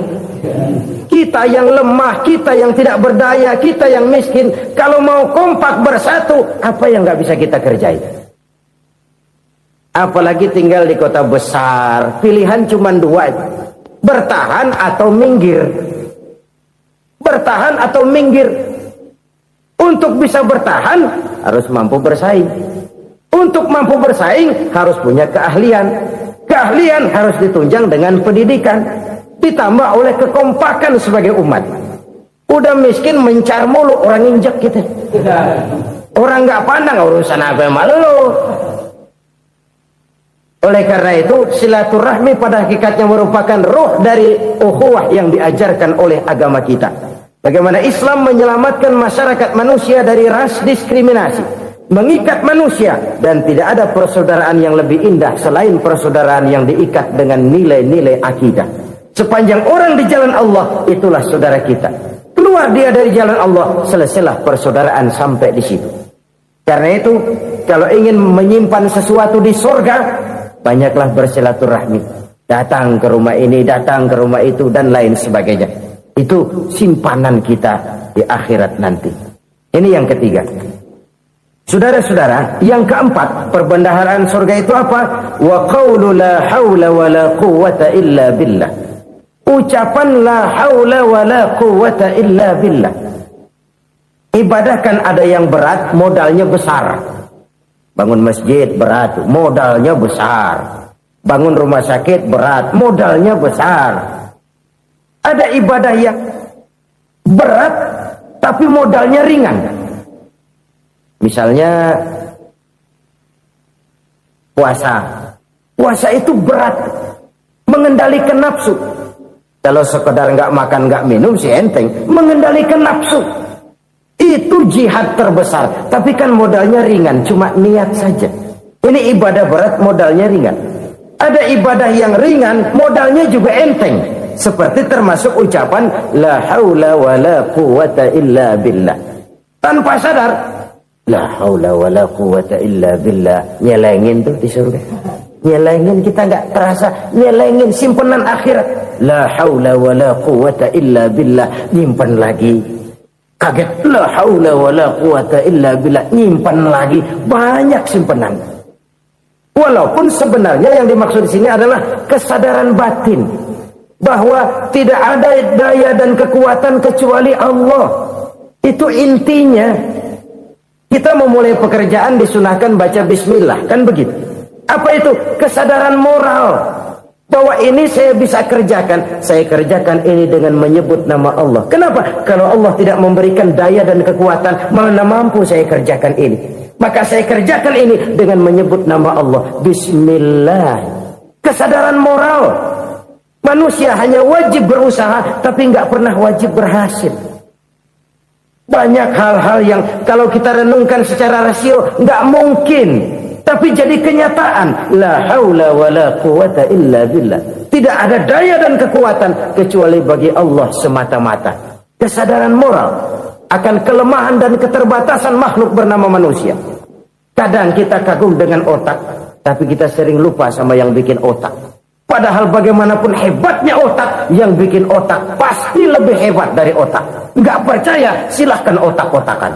Kita yang lemah, kita yang tidak berdaya, kita yang miskin, kalau mau kompak bersatu, apa yang nggak bisa kita kerjain? Apalagi tinggal di kota besar, pilihan cuma 2. Bertahan atau minggir. Bertahan atau minggir. Untuk bisa bertahan harus mampu bersaing. Untuk mampu bersaing harus punya keahlian. Keahlian harus ditunjang dengan pendidikan, ditambah oleh kekompakan sebagai umat. Udah miskin mencar mulu, orang injek kita. Orang nggak pandang urusan apa malu. Oleh karena itu, silaturahmi pada hakikatnya merupakan roh dari ukhuwah yang diajarkan oleh agama kita. Bagaimana Islam menyelamatkan masyarakat manusia dari ras diskriminasi, mengikat manusia, dan tidak ada persaudaraan yang lebih indah selain persaudaraan yang diikat dengan nilai-nilai akidah. Sepanjang orang di jalan Allah, itulah saudara kita. Keluar dia dari jalan Allah, selesailah persaudaraan sampai di situ. Karena itu, kalau ingin menyimpan sesuatu di surga, banyaklah bersilaturahmi. Datang ke rumah ini, datang ke rumah itu, dan lain sebagainya. Itu simpanan kita di akhirat nanti. Ini yang ketiga. Saudara-saudara, yang keempat, perbendaharaan surga itu apa? Wa qawlu la hawla wa la quwwata illa billah. Ucapan la hawla wa la quwwata illa billah. Ibadah kan ada yang berat, modalnya besar. Bangun masjid berat, modalnya besar. Bangun rumah sakit berat, modalnya besar. Ada ibadah yang berat tapi modalnya ringan. Misalnya puasa. Puasa itu berat, mengendalikan nafsu. Kalau sekedar nggak makan nggak minum sih enteng, mengendalikan nafsu. Itu jihad terbesar, tapi kan modalnya ringan, cuma niat saja. Ini ibadah berat, modalnya ringan. Ada ibadah yang ringan, modalnya juga enteng. Seperti termasuk ucapan la haula wa la quwwata illa billah. Tanpa sadar, la haula wa la quwwata illa billah. Nyelengin tuh di surga. Nyelengin, kita nggak terasa, nyelengin simpenan akhirat. La haula wa la quwwata illa billah. Nyimpan lagi. Kaget, la haula wa la quwwata illa billah, nyimpan lagi, banyak simpanan. Walaupun sebenarnya yang dimaksud di sini adalah kesadaran batin bahwa tidak ada daya dan kekuatan kecuali Allah. Itu intinya. Kita memulai pekerjaan disunahkan baca bismillah, kan begitu. Apa itu? Kesadaran moral Bahwa ini saya bisa kerjakan. Saya kerjakan ini dengan menyebut nama Allah. Kenapa? Kalau Allah tidak memberikan daya dan kekuatan, mana mampu saya kerjakan ini. Maka saya kerjakan ini dengan menyebut nama Allah. Bismillah. Kesadaran moral. Manusia hanya wajib berusaha, tapi nggak pernah wajib berhasil. Banyak hal-hal yang kalau kita renungkan secara rasio nggak mungkin. Tapi jadi kenyataan. La haula wa la quwata illa billah. Tidak ada daya dan kekuatan kecuali bagi Allah semata-mata. Kesadaran moral akan kelemahan dan keterbatasan makhluk bernama manusia. Kadang kita kagum dengan otak, tapi kita sering lupa sama yang bikin otak. Padahal bagaimanapun hebatnya otak, yang bikin otak pasti lebih hebat dari otak. Nggak percaya? Silahkan otak-otakan.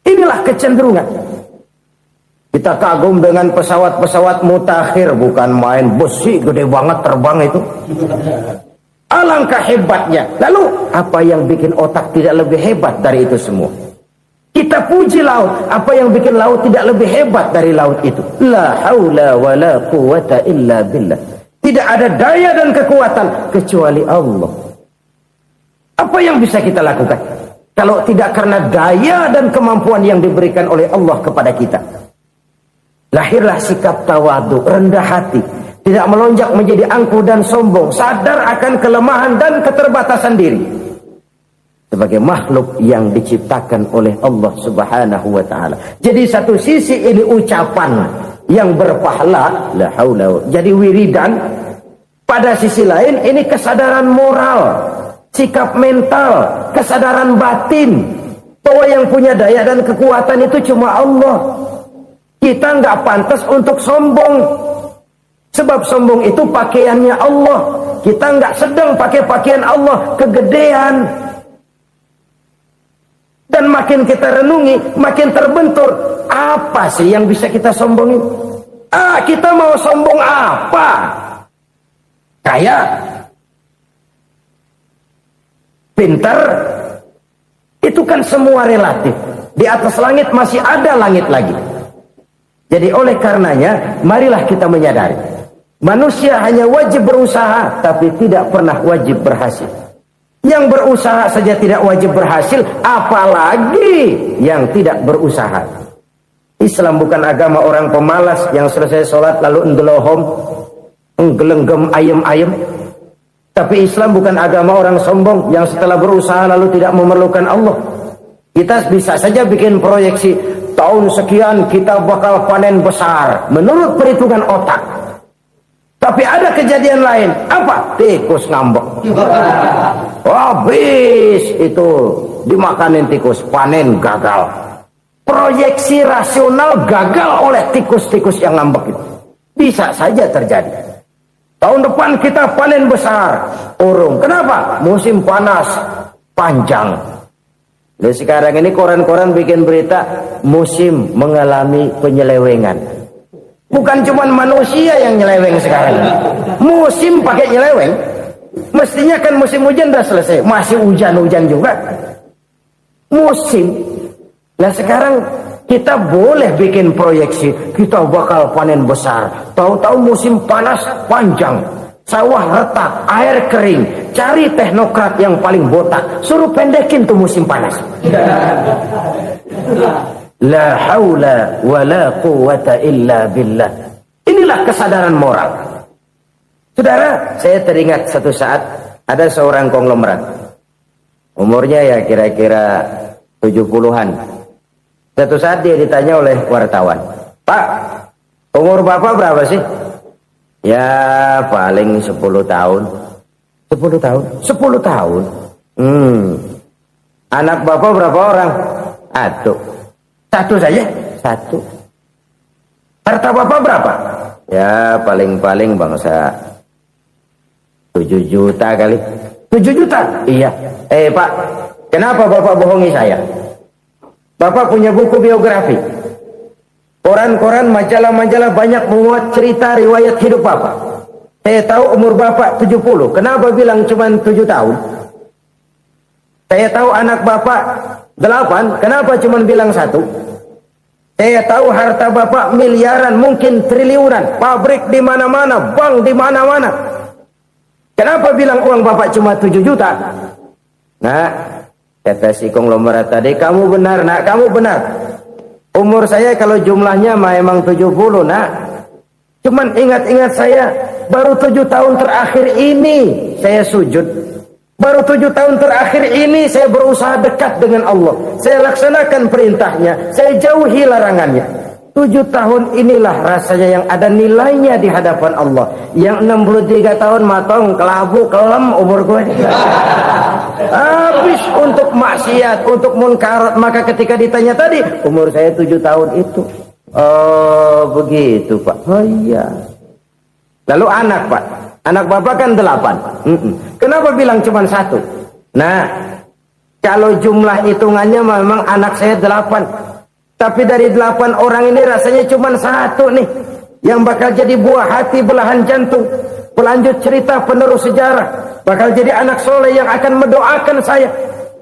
Inilah kecenderungan. Kita kagum dengan pesawat-pesawat mutakhir, bukan main besi gede banget terbang itu. Alangkah hebatnya. Lalu apa yang bikin otak tidak lebih hebat dari itu semua? Kita puji laut. Apa yang bikin laut tidak lebih hebat dari laut itu? La haula wa la quwata illa billah. Tidak ada daya dan kekuatan kecuali Allah. Apa yang bisa kita lakukan kalau tidak karena daya dan kemampuan yang diberikan oleh Allah kepada kita? Lahirlah sikap tawadu, rendah hati, tidak melonjak menjadi angkuh dan sombong, sadar akan kelemahan dan keterbatasan diri. Sebagai makhluk yang diciptakan oleh Allah Subhanahu wa taala. Jadi satu sisi ini ucapan yang berpahala, la haula, jadi wiridan. Pada sisi lain ini kesadaran moral, sikap mental, kesadaran batin bahwa yang punya daya dan kekuatan itu cuma Allah. Kita nggak pantas untuk sombong, sebab sombong itu pakaiannya Allah. Kita nggak sedang pakai pakaian Allah, kegedean. Dan makin kita renungi, makin terbentur. Apa sih yang bisa kita sombongin? Kita mau sombong apa? Kaya, pintar, itu kan semua relatif. Di atas langit masih ada langit lagi. Jadi oleh karenanya, marilah kita menyadari. Manusia hanya wajib berusaha, tapi tidak pernah wajib berhasil. Yang berusaha saja tidak wajib berhasil, apalagi yang tidak berusaha. Islam bukan agama orang pemalas yang selesai sholat lalu enggelohom, enggelenggem ayem-ayem. Tapi Islam bukan agama orang sombong yang setelah berusaha lalu tidak memerlukan Allah. Kita bisa saja bikin proyeksi, tahun sekian kita bakal panen besar menurut perhitungan otak. Tapi ada kejadian lain. Apa? Tikus ngambek. Habis itu dimakanin tikus, panen gagal. Proyeksi rasional gagal oleh tikus-tikus yang ngambek itu. Bisa saja terjadi. Tahun depan kita panen besar, urung. Kenapa? Musim panas panjang. Lalu sekarang ini koran-koran bikin berita musim mengalami penyelewengan. Bukan cuma manusia yang nyeleweng sekarang. Musim pakai nyeleweng. Mestinya kan musim hujan udah selesai, masih hujan-hujan juga. Musim. Nah sekarang kita boleh bikin proyeksi, kita bakal panen besar. Tahu-tahu musim panas panjang, sawah retak, air kering. Cari teknokrat yang paling botak, suruh pendekin tuh musim panas. La haula wa la quwata illa billah. Inilah kesadaran moral. Saudara, saya teringat satu saat ada seorang konglomerat. Umurnya ya kira-kira 70-an. Satu saat dia ditanya oleh wartawan, "Pak, umur Bapak berapa sih?" "Ya paling 10 tahun." 10 tahun? 10 tahun? Anak Bapak berapa orang? Satu saja? Satu. Harta Bapak berapa? Ya paling-paling bangsa 7 juta kali. 7 juta? Iya. Pak, kenapa Bapak bohongi saya? Bapak punya buku biografi. Koran-koran, majalah-majalah banyak memuat cerita riwayat hidup Bapak. Saya tahu umur Bapak 70. Kenapa bilang cuma 7 tahun? Saya tahu anak Bapak 8. Kenapa cuma bilang 1? Saya tahu harta bapak miliaran, mungkin triliunan, pabrik di mana-mana, bank di mana-mana. Kenapa bilang uang bapak cuma 7 juta? Nah, kata si konglomerat tadi, kamu benar nak, kamu benar. Umur saya kalau jumlahnya memang 70 nak. Cuman ingat-ingat saya, baru 7 tahun terakhir ini saya sujud. Baru 7 tahun terakhir ini saya berusaha dekat dengan Allah. Saya laksanakan perintahnya, saya jauhi larangannya. 7 tahun inilah rasanya yang ada nilainya di hadapan Allah. Yang 63 tahun matong, kelabu, kelem umur gue. Habis untuk maksiat, untuk munkarat. Maka ketika ditanya tadi, umur saya 7 tahun itu. Oh begitu Pak. Oh iya. Lalu anak Pak. Anak bapak kan 8. Kenapa bilang cuma 1? Nah, kalau jumlah hitungannya memang anak saya 8. Tapi dari 8 orang ini rasanya cuma 1 nih. Yang bakal jadi buah hati, belahan jantung. Pelanjut cerita, penerus sejarah. Bakal jadi anak soleh yang akan mendoakan saya.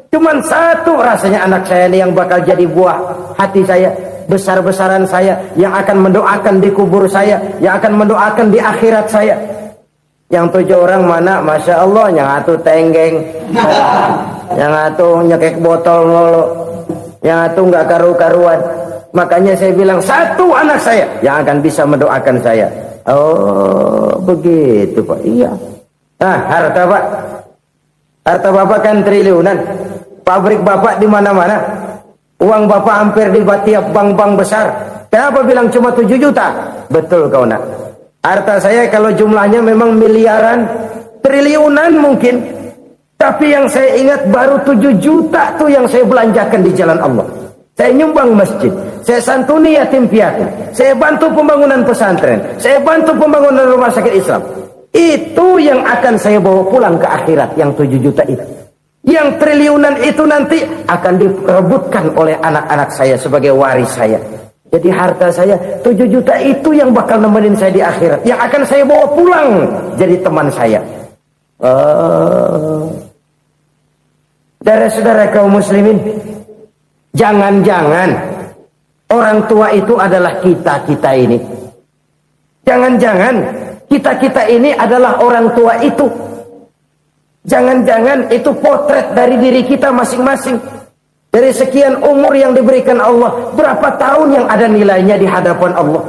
Cuma 1 rasanya anak saya ini yang bakal jadi buah hati saya. Besar-besaran saya. Yang akan mendoakan di kubur saya. Yang akan mendoakan di akhirat saya. Yang 7 orang mana? Masya Allah, yang 1 tenggeng, yang 1 nyekek botol mulu, yang 1 nggak karu-karuan. Makanya saya bilang 1 anak saya yang akan bisa mendoakan saya. Oh begitu Pak. Iya. Nah harta Pak, harta bapak kan triliunan, pabrik bapak di mana-mana, uang bapak hampir di tiap bank-bank besar. Kenapa bilang cuma 7 juta? Betul kau nak. Harta saya kalau jumlahnya memang miliaran, triliunan mungkin. Tapi yang saya ingat baru 7 juta tuh yang saya belanjakan di jalan Allah. Saya nyumbang masjid, saya santuni yatim piatu, saya bantu pembangunan pesantren, saya bantu pembangunan rumah sakit Islam. Itu yang akan saya bawa pulang ke akhirat, yang 7 juta itu. Yang triliunan itu nanti akan diperebutkan oleh anak-anak saya sebagai waris saya. Jadi harta saya 7 juta itu yang bakal nemenin saya di akhirat. Yang akan saya bawa pulang jadi teman saya. Saudara-saudara kaum muslimin, jangan-jangan orang tua itu adalah kita-kita ini. Jangan-jangan kita-kita ini adalah orang tua itu. Jangan-jangan itu potret dari diri kita masing-masing. Dari sekian umur yang diberikan Allah, berapa tahun yang ada nilainya di hadapan Allah?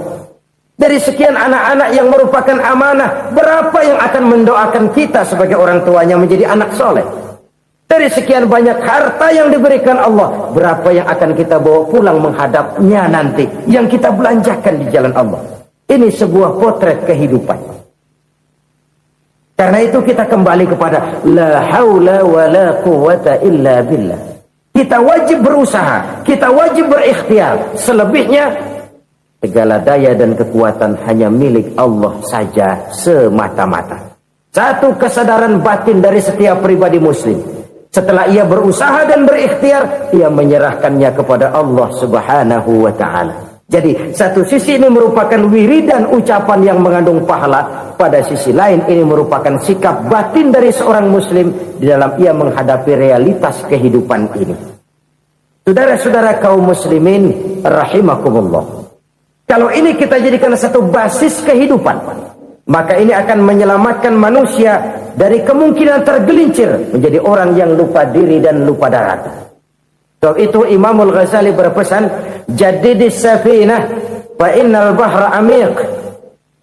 Dari sekian anak-anak yang merupakan amanah, berapa yang akan mendoakan kita sebagai orang tuanya menjadi anak soleh? Dari sekian banyak harta yang diberikan Allah, berapa yang akan kita bawa pulang menghadapnya nanti, yang kita belanjakan di jalan Allah? Ini sebuah potret kehidupan. Karena itu kita kembali kepada la haula wa la quwata illa billah. Kita wajib berusaha, kita wajib berikhtiar. Selebihnya, segala daya dan kekuatan hanya milik Allah saja semata-mata. Satu kesadaran batin dari setiap pribadi muslim. Setelah ia berusaha dan berikhtiar, ia menyerahkannya kepada Allah Subhanahu wa ta'ala. Jadi, satu sisi ini merupakan wiridan ucapan yang mengandung pahala. Pada sisi lain, ini merupakan sikap batin dari seorang muslim di dalam ia menghadapi realitas kehidupan ini. Saudara-saudara kaum muslimin rahimakumullah. Kalau ini kita jadikan satu basis kehidupan, maka ini akan menyelamatkan manusia dari kemungkinan tergelincir menjadi orang yang lupa diri dan lupa darat. Sebab itu Imamul Ghazali berpesan, jadidis safinah fa innal bahra amiq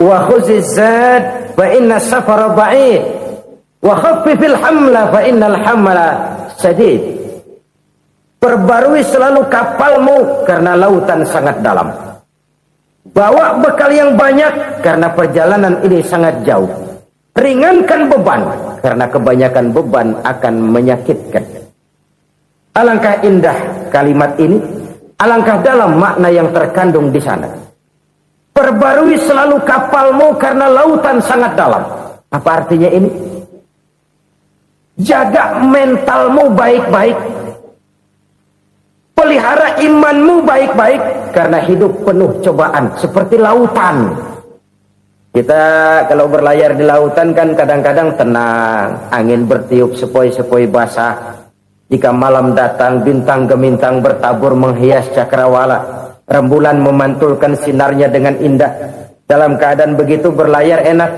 wa khuziz zad fa inna safara ba'id wa khaffifil hamla fa innal hamla sadid. Perbarui selalu kapalmu karena lautan sangat dalam. Bawa bekal yang banyak karena perjalanan ini sangat jauh. Ringankan beban karena kebanyakan beban akan menyakitkan. Alangkah indah kalimat ini, alangkah dalam makna yang terkandung di sana. Perbarui selalu kapalmu karena lautan sangat dalam. Apa artinya ini? Jaga mentalmu baik-baik. Pelihara imanmu baik-baik karena hidup penuh cobaan seperti lautan. Kita kalau berlayar di lautan kan kadang-kadang tenang, angin bertiup sepoi-sepoi basah. Jika malam datang bintang gemintang bertabur menghias cakrawala. rembulan memantulkan sinarnya dengan indah. Dalam keadaan begitu berlayar enak.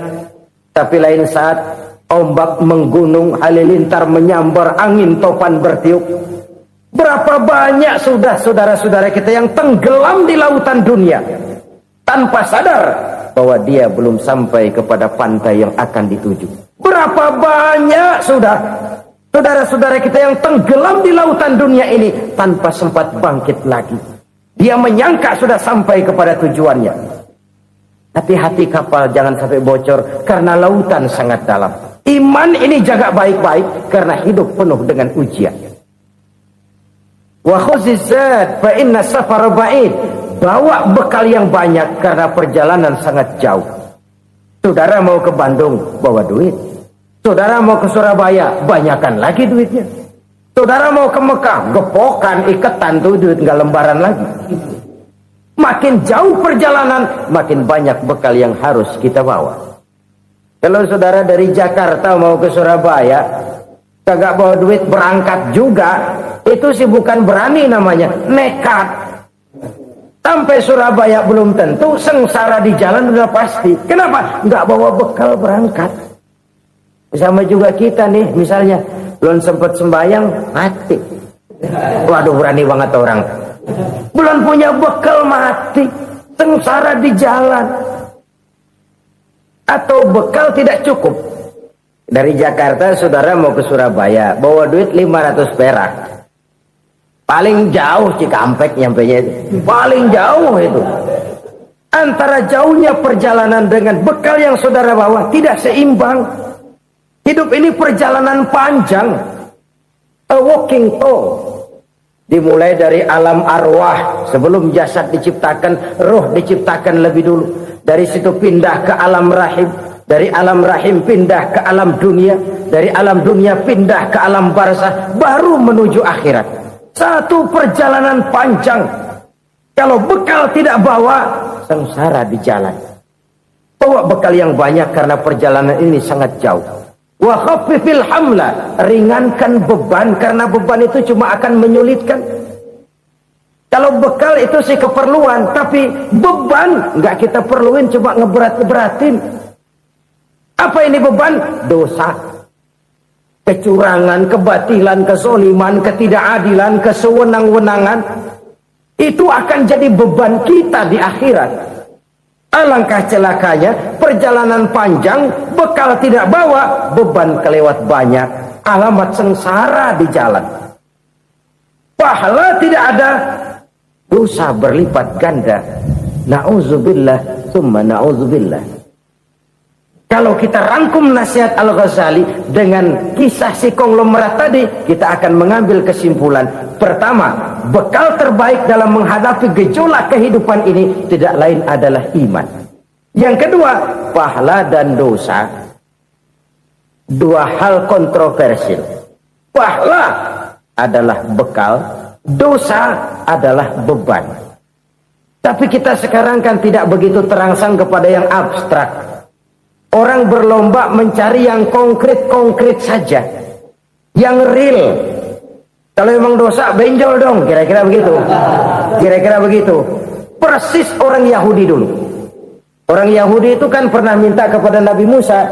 Tapi lain saat ombak menggunung, halilintar menyambar, angin topan bertiup. Berapa banyak sudah saudara-saudara kita yang tenggelam di lautan dunia tanpa sadar bahwa dia belum sampai kepada pantai yang akan dituju. Berapa banyak sudah saudara-saudara kita yang tenggelam di lautan dunia ini tanpa sempat bangkit lagi. Dia menyangka sudah sampai kepada tujuannya. Tapi hati kapal jangan sampai bocor karena lautan sangat dalam. Iman ini jaga baik-baik karena hidup penuh dengan ujian. Wa khuzizat fa inna safara ba'id. Bawa bekal yang banyak karena perjalanan sangat jauh. Saudara mau ke Bandung, bawa duit. Saudara mau ke Surabaya, banyakan lagi duitnya. Saudara mau ke Mekah, gepokan, iketan tuh duit nggak lembaran lagi. Makin jauh perjalanan, makin banyak bekal yang harus kita bawa. Kalau saudara dari Jakarta mau ke Surabaya, kagak bawa duit berangkat juga, itu sih bukan berani namanya, nekat. Sampai Surabaya belum tentu, sengsara di jalan udah pasti. Kenapa? Nggak bawa bekal berangkat. Sama juga kita nih, misalnya belum sempat sembahyang, mati. Waduh, berani banget orang. Belum punya bekal, mati. Sengsara di jalan. Atau bekal tidak cukup. Dari Jakarta saudara mau ke Surabaya, bawa duit 500 perak. Paling jauh Cikampek nyampenya itu. Paling jauh itu. Antara jauhnya perjalanan dengan bekal yang saudara bawa tidak seimbang. Hidup ini perjalanan panjang. A walking tour. Dimulai dari alam arwah. Sebelum jasad diciptakan, roh diciptakan lebih dulu. Dari situ pindah ke alam rahim. Dari alam rahim pindah ke alam dunia. Dari alam dunia pindah ke alam barzah. Baru menuju akhirat. Satu perjalanan panjang. Kalau bekal tidak bawa, sengsara di jalan. Bawa bekal yang banyak karena perjalanan ini sangat jauh. Wa khaffifil hamla, ringankan beban karena beban itu cuma akan menyulitkan. Kalau bekal itu sih keperluan, tapi beban nggak kita perluin, cuma ngeberat-beratin. Apa ini beban? Dosa, kecurangan, kebatilan, kezoliman, ketidakadilan, kesewenang-wenangan. Itu akan jadi beban kita di akhirat. Alangkah celakanya, perjalanan panjang, bekal tidak bawa, beban kelewat banyak, alamat sengsara di jalan. Pahala tidak ada, dosa berlipat ganda. Na'udzubillah, summa na'udzubillah. Kalau kita rangkum nasihat Al-Ghazali dengan kisah si konglomerat tadi, kita akan mengambil kesimpulan. Pertama, bekal terbaik dalam menghadapi gejolak kehidupan ini tidak lain adalah iman. Yang kedua, pahala dan dosa. Dua hal kontroversial. Pahala adalah bekal, dosa adalah beban. Tapi kita sekarang kan tidak begitu terangsang kepada yang abstrak. Orang berlomba mencari yang konkret-konkret saja. Yang real. Kalau memang dosa, benjol dong. Kira-kira begitu. Kira-kira begitu. Persis orang Yahudi dulu. Orang Yahudi itu kan pernah minta kepada Nabi Musa.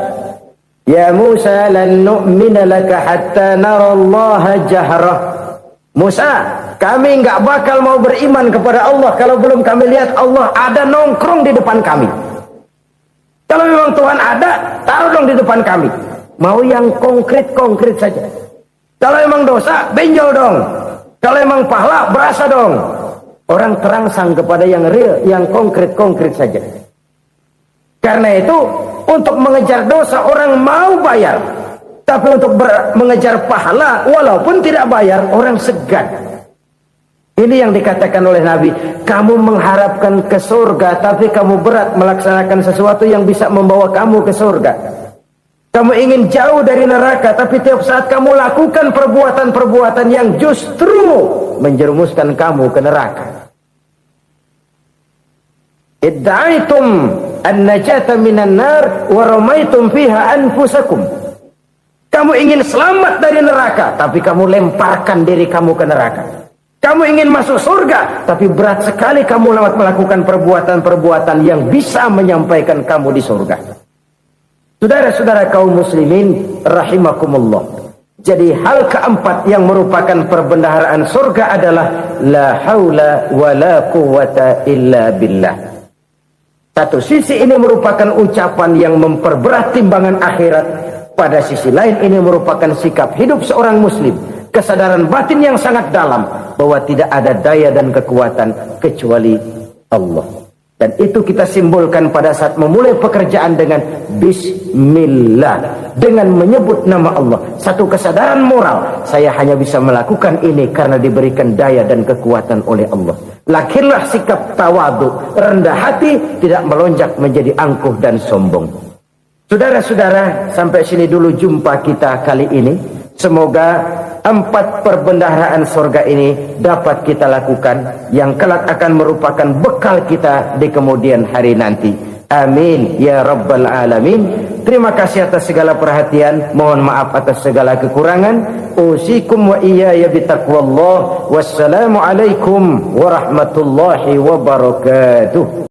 Ya Musa, lan nu'mina laka hatta narallaha jahrah. Musa, kami nggak bakal mau beriman kepada Allah kalau belum kami lihat Allah ada nongkrong di depan kami. Kalau memang Tuhan ada, taruh dong di depan kami. Mau yang konkret-konkret saja. Kalau memang dosa, benjol dong. Kalau memang pahala, berasa dong. Orang terangsang kepada yang real, yang konkret-konkret saja. Karena itu, untuk mengejar dosa, orang mau bayar. Tapi untuk mengejar pahala, walaupun tidak bayar, orang segan. Ini yang dikatakan oleh Nabi, kamu mengharapkan ke surga, tapi kamu berat melaksanakan sesuatu yang bisa membawa kamu ke surga. Kamu ingin jauh dari neraka, tapi tiap saat kamu lakukan perbuatan-perbuatan yang justru menjerumuskan kamu ke neraka. Idda'aitum an-najata minan nar wa ramaitum fiha anfusakum. Kamu ingin selamat dari neraka, tapi kamu lemparkan diri kamu ke neraka. Kamu ingin masuk surga, tapi berat sekali kamu melakukan perbuatan-perbuatan yang bisa menyampaikan kamu di surga. Saudara-saudara kaum muslimin rahimakumullah. Jadi hal keempat yang merupakan perbendaharaan surga adalah la haula wa la quwata illa billah. Satu sisi ini merupakan ucapan yang memperberat timbangan akhirat. Pada sisi lain ini merupakan sikap hidup seorang muslim. Kesadaran batin yang sangat dalam bahwa tidak ada daya dan kekuatan kecuali Allah. Dan itu kita simbolkan pada saat memulai pekerjaan dengan Bismillah, dengan menyebut nama Allah. Satu kesadaran moral, saya hanya bisa melakukan ini karena diberikan daya dan kekuatan oleh Allah. Lahirlah sikap tawadu, rendah hati, tidak melonjak menjadi angkuh dan sombong. Saudara-saudara, sampai sini dulu jumpa kita kali ini. Semoga 4 perbendaharaan surga ini dapat kita lakukan, yang kelak akan merupakan bekal kita di kemudian hari nanti. Amin ya rabbal alamin. Terima kasih atas segala perhatian. Mohon maaf atas segala kekurangan. Usikum wa iyaya bitaqwallah. Wassalamualaikum warahmatullahi wabarakatuh.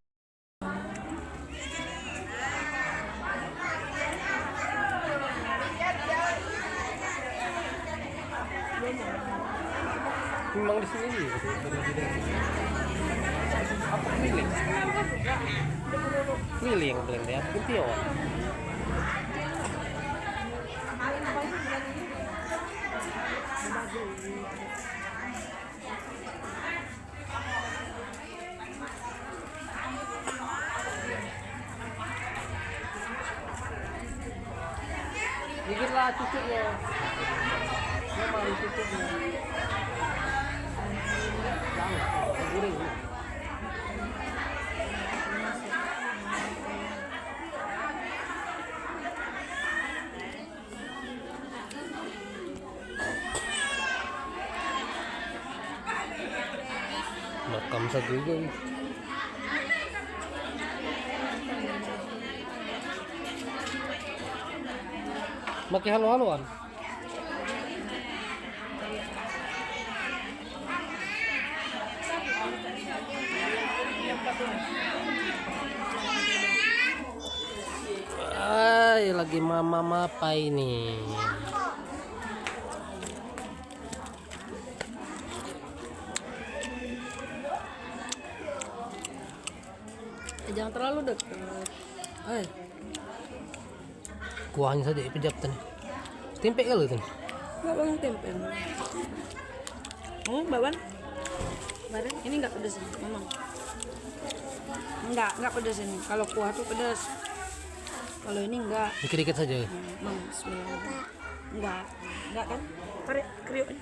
Memang di sini nih. Apa milih? Milih yang blend ya, putih ya. Dikitlah cucuknya. Memang cucuknya. Makam satu juga. Makai halo-haloan. Ay, lagi mama apa ini? Jangan terlalu dekat. Kuahnya saja pejap tadi. Tempe kali tadi. Enggak bang tempe. Bawan. Bareng ini enggak pedas memang. Enggak pedas ini. Kalau kuah tuh pedas. Kalau ini enggak. Dikit-dikit saja. Bismillah. Enggak kan? Tarik kriuk.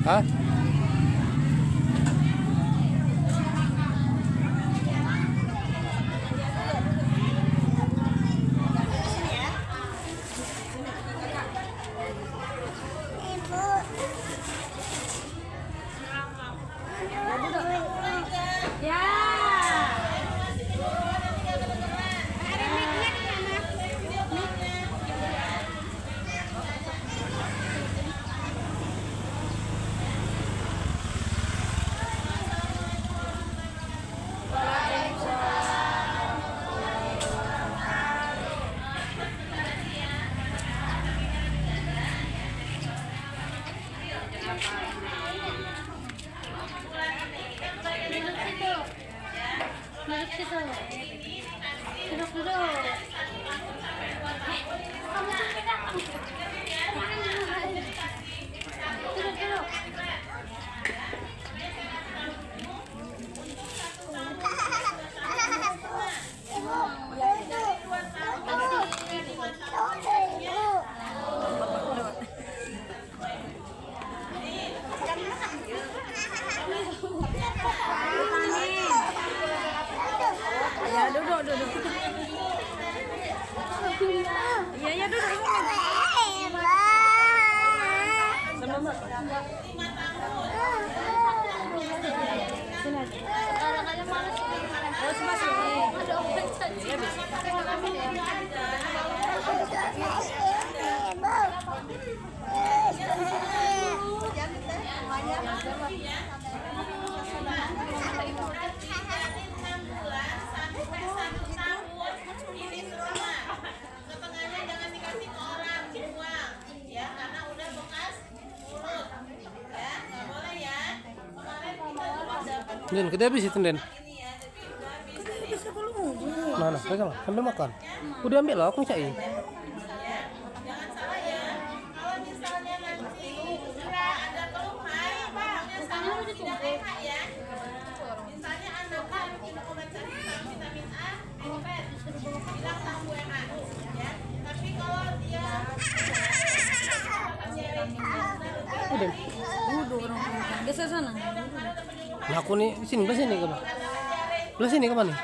Hah? Ya duduk. Iya duduk. Sama Mbak. Den, kita habis itu Den. Mana? Pegang, sambil makan. Udah ambil lah, aku cai. Udah. Geser sana. Nah, aku nih sini, belah sini kapan? Belah sini kapan nih?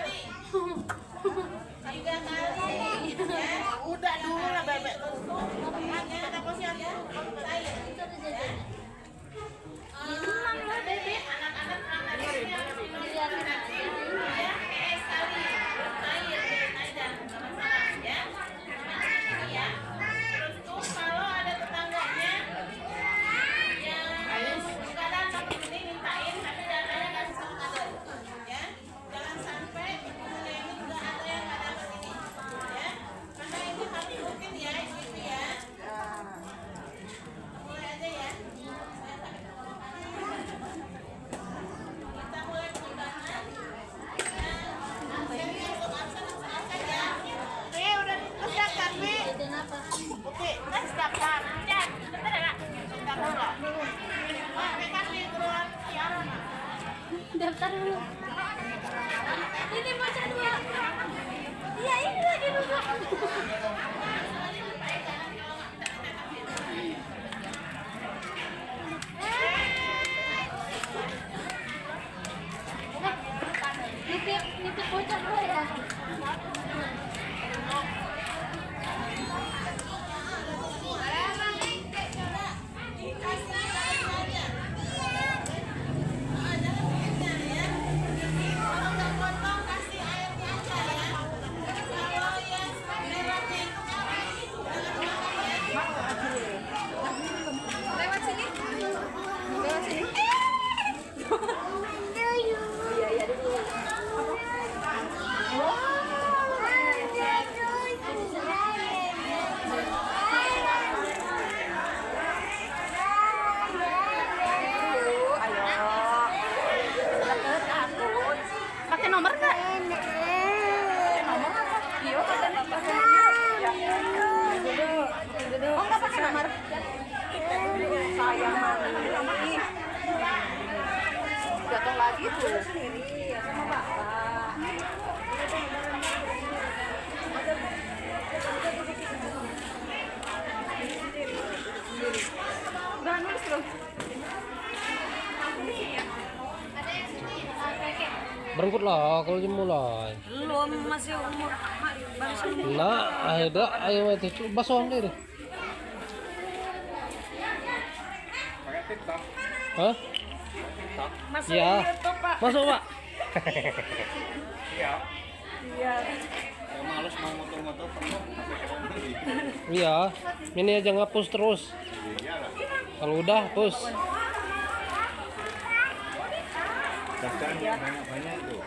Udah dulu lah bebek. Kalau ada tetangganya yang sekarang tapi ini mintain tapi datanya kasih sama kader ya, jangan sampai ibunya ini juga ada yang nggak dapat ini ya, karena ini hati mungkin ya ibu ya, mulai aja ya, kita mulai pengundangan ya. Udah disiapkan Pi. Oke, kita siapkan. Ya, bentar ya, Kak. Siapkan dulu. Wah, mereka di keluar siapa, Mak? Daftar dulu. Ini baca dua. Iya, ini lagi dulu. Nitip bocah dulu ya. Pakai nomor nggak? Pakai nomor apa? Iya, pakai nomor. Oh, nggak pakai nomor. Sayang mami. Jatuh lagi tuh sendiri ya sama bapak. Udah nulis belum? Berangkat lah kalau dimulai. Belum, masih umur baru sembuh. Nah, ayo itu basuh deh. Hah? Masuk Iya. YouTube, Pak. Masuk, Pak. Iya. Males mau motor-motor penuh. Iya, ini aja ngapus terus. Kalau udah, hapus. Daftarnya banyak-banyak tuh.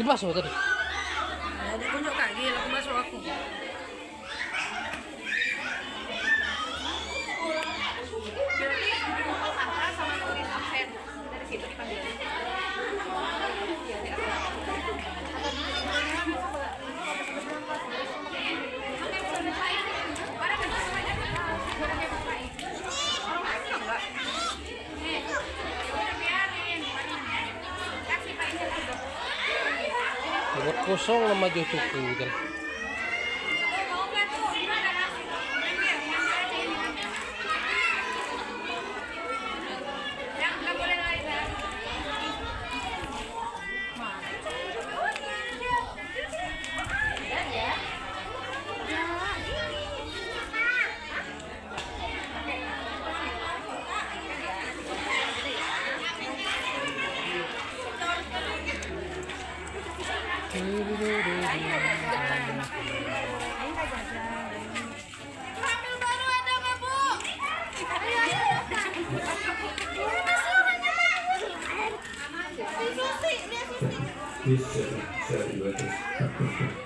Dibasuh tadi. Jadi tunjuk kaki, lalu masuk aku. Buat kosong nama jo cukup kan. Hamil baru ada nggak, Bu? Susi, dia Susi. Bisa, bisa,